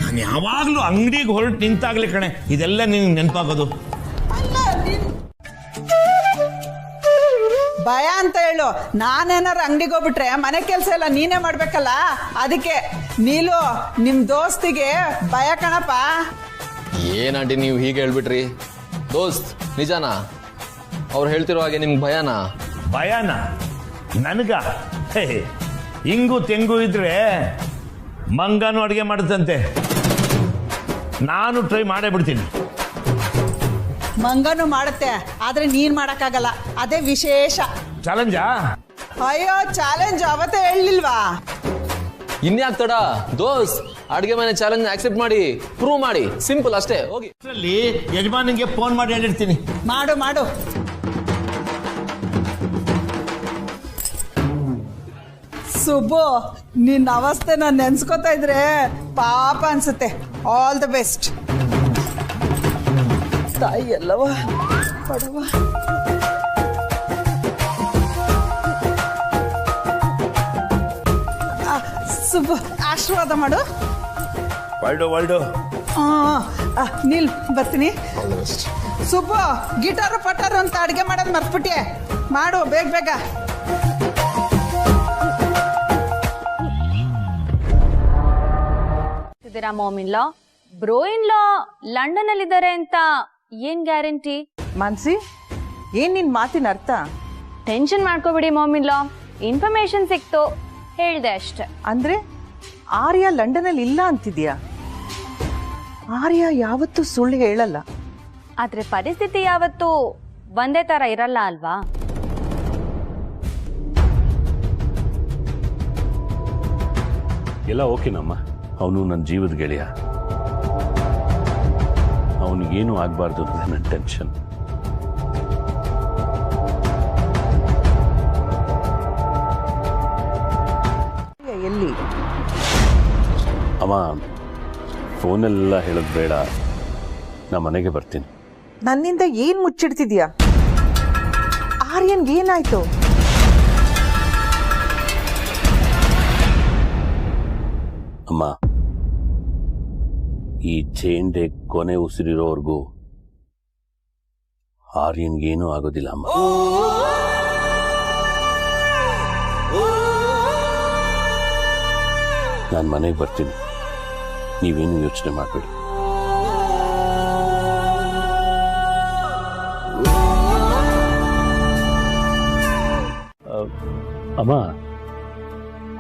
ನಾನು ಯಾವಾಗ್ಲೂ ಅಂಗಡಿಗೆ ಹೊರಟು ನಿಂತಾಗ್ಲಿ ಕಣೆ ಇದೆಲ್ಲ ನಿನ್ ನೆನಪಾಗೋದು. ಭಯ ಅಂತ ಹೇಳು. ನಾನೇನಾರು ಅಂಗಡಿಗೆ ಹೋಗ್ಬಿಟ್ರೆ ಮನೆ ಕೆಲಸ ಎಲ್ಲ ನೀನೇ ಮಾಡ್ಬೇಕಲ್ಲ, ಅದಕ್ಕೆ. ನೀಲು, ನಿಮ್ ದೋಸ್ತಿಗೆ ಭಯ ಕಣಪ್ಪ. ಏನಂಟಿ ನೀವು ಹೀಗೆ ಹೇಳ್ಬಿಟ್ರಿ? ದೋಸ್ತ್ ನಿಜಾನಾ? ಅವ್ರು ಹೇಳ್ತಿರೋ ಹಾಗೆ ನಿಮ್ಗೆ ಭಯನಾ? ಭಯನ ನನಗ? ಹಿಂಗು ತೆಂಗು ಇದ್ರೆ ಮಂಗನು ಅಡುಗೆ ಮಾಡುತ್ತಂತೆ. ನಾನು ಟ್ರೈ ಮಾಡೇ ಬಿಡ್ತೀನಿ. ಮಂಗನು ಮಾಡುತ್ತೆ, ಆದ್ರೆ ನೀನ್ ಮಾಡಕ್ಕಾಗಲ್ಲ, ಅದೇ ವಿಶೇಷ. ಚಾಲೆಂಜಾ? ಅಯ್ಯೋ ಚಾಲೆಂಜ್ ಅವತ್ತೇ ಹೇಳಿಲ್ವಾ? ಇನ್ಯಾಕ್ ತಡ ದೋಸ್, ಅಡುಗೆ ಮನೆ ಚಾಲೆಂಜ್ ಆಕ್ಸೆಪ್ಟ್ ಮಾಡಿ, ಪ್ರೂವ್ ಮಾಡಿ, ಸಿಂಪಲ್ ಅಷ್ಟೇ. ಹೋಗಿ ಯಜಮಾನಿಗೆ ಫೋನ್ ಮಾಡಿ ಹೇಳಿರ್ತೀನಿ. ಮಾಡು ಮಾಡು. ಸುಬ್ಬು, ನಿನ್ನ ಅವಸ್ಥೆ ನಾನು ನೆನ್ಸ್ಕೊತಾ ಇದ್ರೆ ಪಾಪ ಅನ್ಸುತ್ತೆ. All the best. ತಾಯಿ ಎಲ್ಲವ ಪಡವ. ಸುಬ್ಬು, ಆಶೀರ್ವಾದ ಮಾಡು. ವರ್ಲ್ಡು ನೀಲ್ ಬರ್ತೀನಿ. ಸುಬ್ಬು, ಗಿಟಾರು ಪಟಾರು ಅಂತ ಅಡುಗೆ ಮಾಡೋದು ಮರ್ತ್ಬಿಟ್ಟೆ. ಮಾಡು ಬೇಗ ಬೇಗ. ಮಾಮಿನ್ಲಾ ಬ್ರೋ ಇನ್ ಲಾ ಲಂಡನ್ ಅಲ್ಲಿ ಇದ್ದಾರೆ ಅಂತ ಏನ್ ಗ್ಯಾರಂಟಿ? ಮಾನ್ಸಿ, ಏನ್ ನಿನ್ ಮಾತಿನ ಅರ್ಥ? ಟೆನ್ಷನ್ ಮಾಡ್ಕೋಬಿಡಿ ಮಾಮಿನ್ಲಾ, ಇನ್ಫಾರ್ಮೇಶನ್ ಸಿಕ್ತು, ಹೇಳ್ದೆ ಅಷ್ಟೆ. ಅಂದ್ರೆ ಆರ್ಯ ಲಂಡನ್ ಅಲ್ಲಿ ಇಲ್ಲ ಅಂತಿದ್ಯಾ? ಆರ್ಯ ಯಾವತ್ತೂ ಸುಳ್ಳು ಹೇಳಲ್ಲ. ಆದ್ರೆ ಪರಿಸ್ಥಿತಿ ಯಾವತ್ತೂ ಒಂದೇ ತರ ಇರಲ್ಲ ಅಲ್ವಾ? ಎಲ್ಲ ಓಕೆನಮ್ಮ. ಅವನು ನನ್ನ ಜೀವದ ಗೆಳೆಯ, ಅವನಿಗೇನು ಆಗಬಾರ್ದು ಅಂತ ನನ್ನ ಟೆನ್ಷನ್. ಎಲ್ಲಿ ಅಮ್ಮ, ಫೋನೆಲ್ಲ ಹೇಳೋದು ಬೇಡ, ನಾ ಮನೆಗೆ ಬರ್ತೀನಿ. ನನ್ನಿಂದ ಏನ್ ಮುಚ್ಚಿಡ್ತಿದ್ಯಾ? ಆರ್ಯನ್ಗೆ ಏನಾಯ್ತು? ಅಮ್ಮ, ಈ ಚೇಂಡೆ ಕೊನೆ ಉಸಿರಿರೋವರೆಗೂ ಆರ್ಯನ್ಗೇನೂ ಆಗೋದಿಲ್ಲ ಅಮ್ಮ. ನಾನು ಮನೆಗೆ ಬರ್ತೀನಿ, ನೀವೇನು ಯೋಚನೆ ಮಾಡಬೇಡಿ. ಅಮ್ಮ,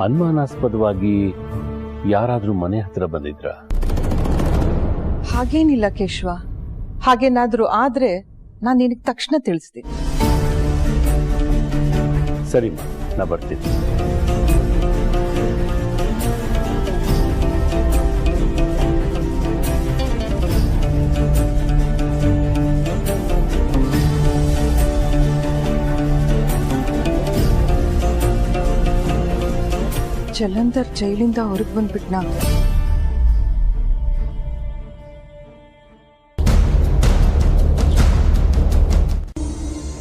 ಅನುಮಾನಾಸ್ಪದವಾಗಿ ಯಾರಾದ್ರೂ ಮನೆ ಹತ್ರ ಬಂದಿದ್ರ? ಹಾಗೇನಿಲ್ಲ ಕೇಶವ. ಹಾಗೇನಾದ್ರೂ ಆದ್ರೆ ನಾನು ನಿನಗೆ ತಕ್ಷಣ ತಿಳಿಸ್ತೀನಿ. ಸರಿಮ್ಮ, ನಾ ಬರ್ತೀನಿ. ಜಲಂಧರ್ ಜೈಲಿಂದ ಹೊರಗೆ ಬಂದ್ಬಿಟ್ನಾ?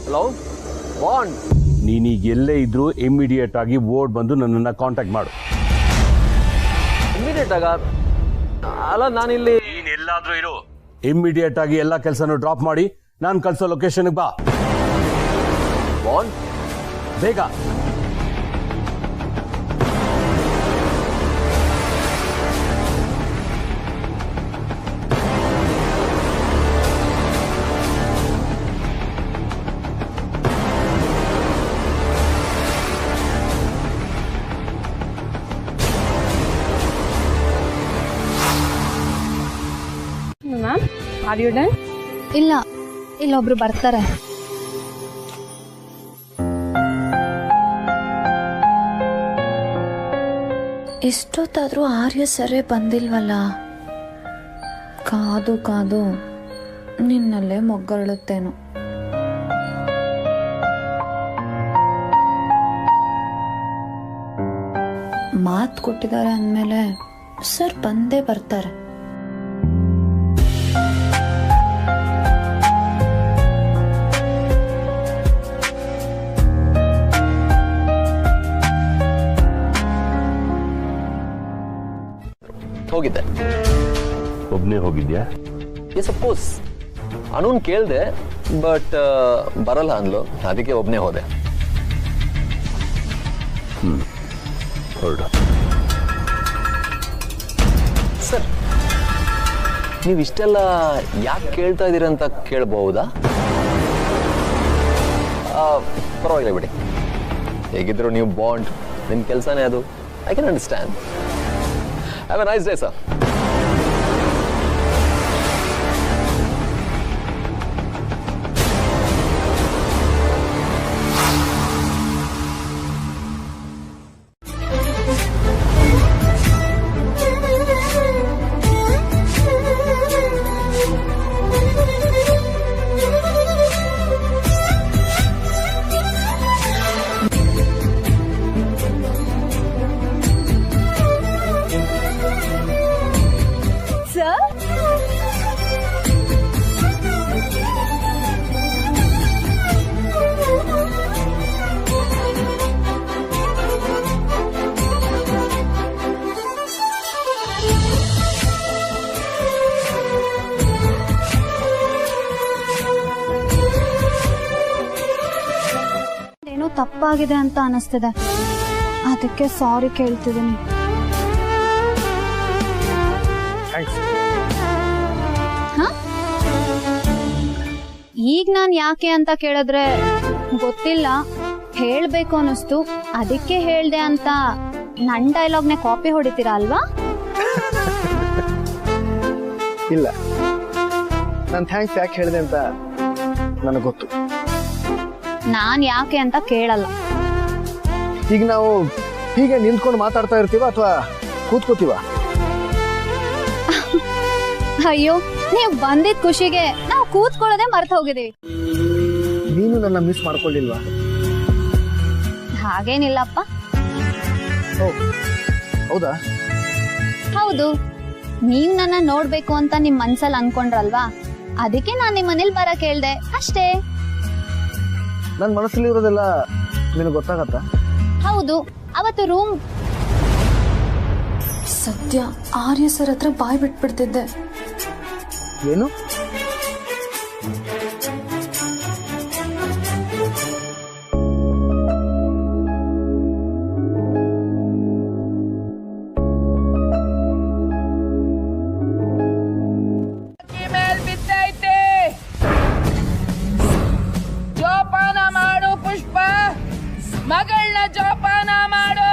ಹಲೋ ವಾನ್, ನೀನೀಗ ಎಲ್ಲೇ ಇದ್ರೂ ಇಮಿಡಿಯೇಟ್ ಆಗಿ ಓಡ್ ಬಂದು ನನ್ನನ್ನು ಕಾಂಟ್ಯಾಕ್ಟ್ ಮಾಡು. ಇಮಿಡಿಯೇಟ್ ಆಗ ಅಲ್ಲ, ನಾನಿಲ್ಲಿ. ನೀನೆಲ್ಲಾದ್ರೂ ಇರು, ಇಮಿಡಿಯೇಟ್ ಆಗಿ ಎಲ್ಲ ಕೆಲಸನೂ ಡ್ರಾಪ್ ಮಾಡಿ ನಾನು ಕಳ್ಸೋ ಲೊಕೇಶನ್ಗೆ ಬಾ. ವಾನ್, ಬೇಗ. Ma'am, are you done? ಇಲ್ಲ, ಇಲ್ಲೊಬ್ರು ಬರ್ತಾರೆ. ಎಷ್ಟೊತ್ತಾದ್ರೂ ಆರ್ಯ ಸರೇ ಬಂದಿಲ್ವಲ್ಲ. ಕಾದು ಕಾದು ನಿನ್ನಲ್ಲೇ ಮೊಗ್ಗರಳುತ್ತೇನು. ಮಾತು ಕೊಟ್ಟಿದ್ದಾರೆ ಅಂದಮೇಲೆ ಸರ್ ಬಂದೇ ಬರ್ತಾರೆ. ಹೋಗಿದ್ದೆ. ಒಬ್ಬನೇ ಹೋಗಿದ್ಯಾ? Yes of course. ಅನೂನ್ ಕೇಳಿದೆ, ಬಟ್ ಬರಲ್ಲ ಅಂದ್ಲು, ಅದಕ್ಕೆ ಒಬ್ಬನೇ ಹೋದೆ. ಹೊರಡು. ಸರ್, ನೀವು ಇಷ್ಟೆಲ್ಲ ಯಾಕೆ ಕೇಳ್ತಾ ಇದ್ದೀರಂತ ಕೇಳಬಹುದಾ? ಪರವಾಗಿಲ್ಲ ಬಿಡಿ. ಹೇಗಿದ್ರು ನೀವು ಬಾಂಡ್, ನಿಮ್ಮ ಕೆಲಸನೇ ಅದು. I can understand. Have A nice day sir. ಏನೋ ತಪ್ಪಾಗಿದೆ ಅಂತ ಅನಿಸ್ತಿದೆ, ಅದಕ್ಕೆ ಸಾರಿ ಕೇಳ್ತಿದ್ದೀನಿ. ಈಗ ನಾನು ಯಾಕೆ ಅಂತ ಕೇಳಿದ್ರೆ ಗೊತ್ತಿಲ್ಲ, ಹೇಳ್ಬೇಕು ಅನ್ನಿಸ್ತು ಅದಕ್ಕೆ ಹೇಳ್ದೆ ಅಂತ ನನ್ನ ಡೈಲಾಗ್ನೆ ಕಾಪಿ ಹೊಡಿತೀರಾ ಅಲ್ವಾ? ಇಲ್ಲ, ನಾನು ಥ್ಯಾಂಕ್ಸ್ ಯಾಕೆ ಹೇಳಿದೆ ಅಂತ ನನಗೆ ಗೊತ್ತು. ನಾನ್ ಯಾಕೆ ಅಂತ ಕೇಳಲ್ಲ. ಈಗ ನಾವು ಹೀಗೆ ನಿಂತ್ಕೊಂಡು ಮಾತಾಡ್ತಾ ಇರ್ತೀವ ಅಥವಾ ಕೂತ್ಕೋತೀವ? ಅಯ್ಯೋ, ನೀವು ಬಂದಿದ್ ಖುಷಿಗೆ ನಾವು ಕೂತ್ಕೊಳ್ಳೋದೇ ಮರ್ತು ಹೋಗಿದೀವಿ. ನೀನು ನನ್ನ ಮಿಸ್ ಮಾಡ್ಕೊಳ್ಳಿಲ್ವಾ? ಹಾಗೇನಿಲ್ಲಪ್ಪ. ಹೌದಾ? ಹೌದು, ನೀವ್ ನನ್ನ ನೋಡ್ಬೇಕು ಅಂತ ನಿಮ್ ಮನ್ಸಲ್ಲಿ ಅನ್ಕೊಂಡ್ರಲ್ವಾ, ಅದಕ್ಕೆ ನಾನ್ ನಿಮ್ ಮನೇಲಿ ಬರಕ್ ಹೇಳ್ದೆ ಅಷ್ಟೇ. ನನ್ನ ಮನಸ್ಸಲ್ಲಿ ಇರೋದೆಲ್ಲ ನಿನಗೆ ಗೊತ್ತಾಗತ್ತಾ? ಹೌದು, ಅವತ್ತು ರೂಮ್ ಸದ್ಯ ಆರ್ಯ ಸರ್ ಹತ್ರ ಬಾಯ್ ಬಿಟ್ಬಿಡ್ತಿದ್ದೆ. ಏನು? ಜೋಪಾನ ಮಾಡು ಪುಷ್ಪ, ಮಗಳನ್ನ ಜೋಪಾನ ಮಾಡು.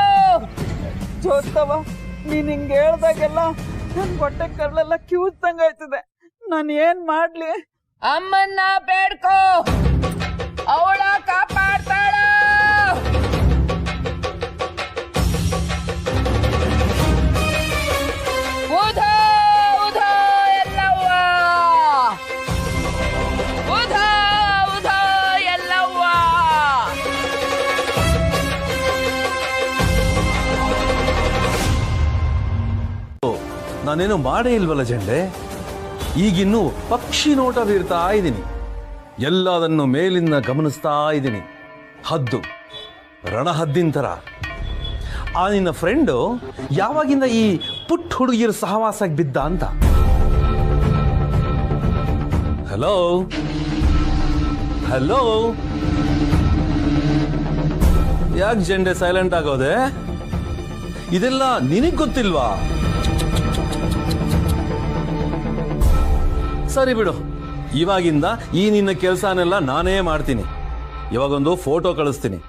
ಜೋಸ್ತವ, ನೀನ್ ಹಿಂಗ್ ಹೇಳ್ದಾಗೆಲ್ಲ ನನ್ ಹೊಟ್ಟೆ ಕರ್ಲೆಲ್ಲ ಕಿವುಚ್ದಂಗ ಆಯ್ತದೆ. ನಾನು ಏನ್ ಮಾಡ್ಲಿ? ಅಮ್ಮನ್ನ ಬೇಡ್ಕೋ, ಅವಳ ಕಾಪಾಡ್ತಾಳ. ಉಧೋ ಉಧೋ ಎಲ್ಲವ್ವ, ಉಧೋ ಉಧೋ ಎಲ್ಲವ್ವ. ನಾನೇನು ಮಾಡೇ ಇಲ್ವಲ್ಲ ಜಂಡೆ. ಈಗಿನ್ನೂ ಪಕ್ಷಿ ನೋಟ ಬೀರ್ತಾ ಇದ್ದೀನಿ, ಎಲ್ಲದನ್ನು ಮೇಲಿಂದ ಗಮನಿಸ್ತಾ ಇದ್ದೀನಿ. ಹದ್ದು ರಣಹದ್ದಿನ ಥರ. ಆ ನಿನ್ನ ಫ್ರೆಂಡು ಯಾವಾಗಿಂದ ಈ ಪುಟ್ಟ ಹುಡುಗಿಯರ ಸಹವಾಸಕ್ಕೆ ಬಿದ್ದ ಅಂತ. ಹಲೋ ಹಲೋ, ಯಾಕೆ ಜಂಡೆ ಸೈಲೆಂಟ್ ಆಗೋದೆ? ಇದೆಲ್ಲ ನಿನಗ್ ಗೊತ್ತಿಲ್ವಾ? ಸರಿ ಬಿಡು, ಇವಾಗಿಂದ ಈ ನಿನ್ನ ಕೆಲಸನೆಲ್ಲ ನಾನೇ ಮಾಡ್ತೀನಿ. ಇವಾಗೊಂದು ಫೋಟೋ ಕಳಿಸ್ತೀನಿ.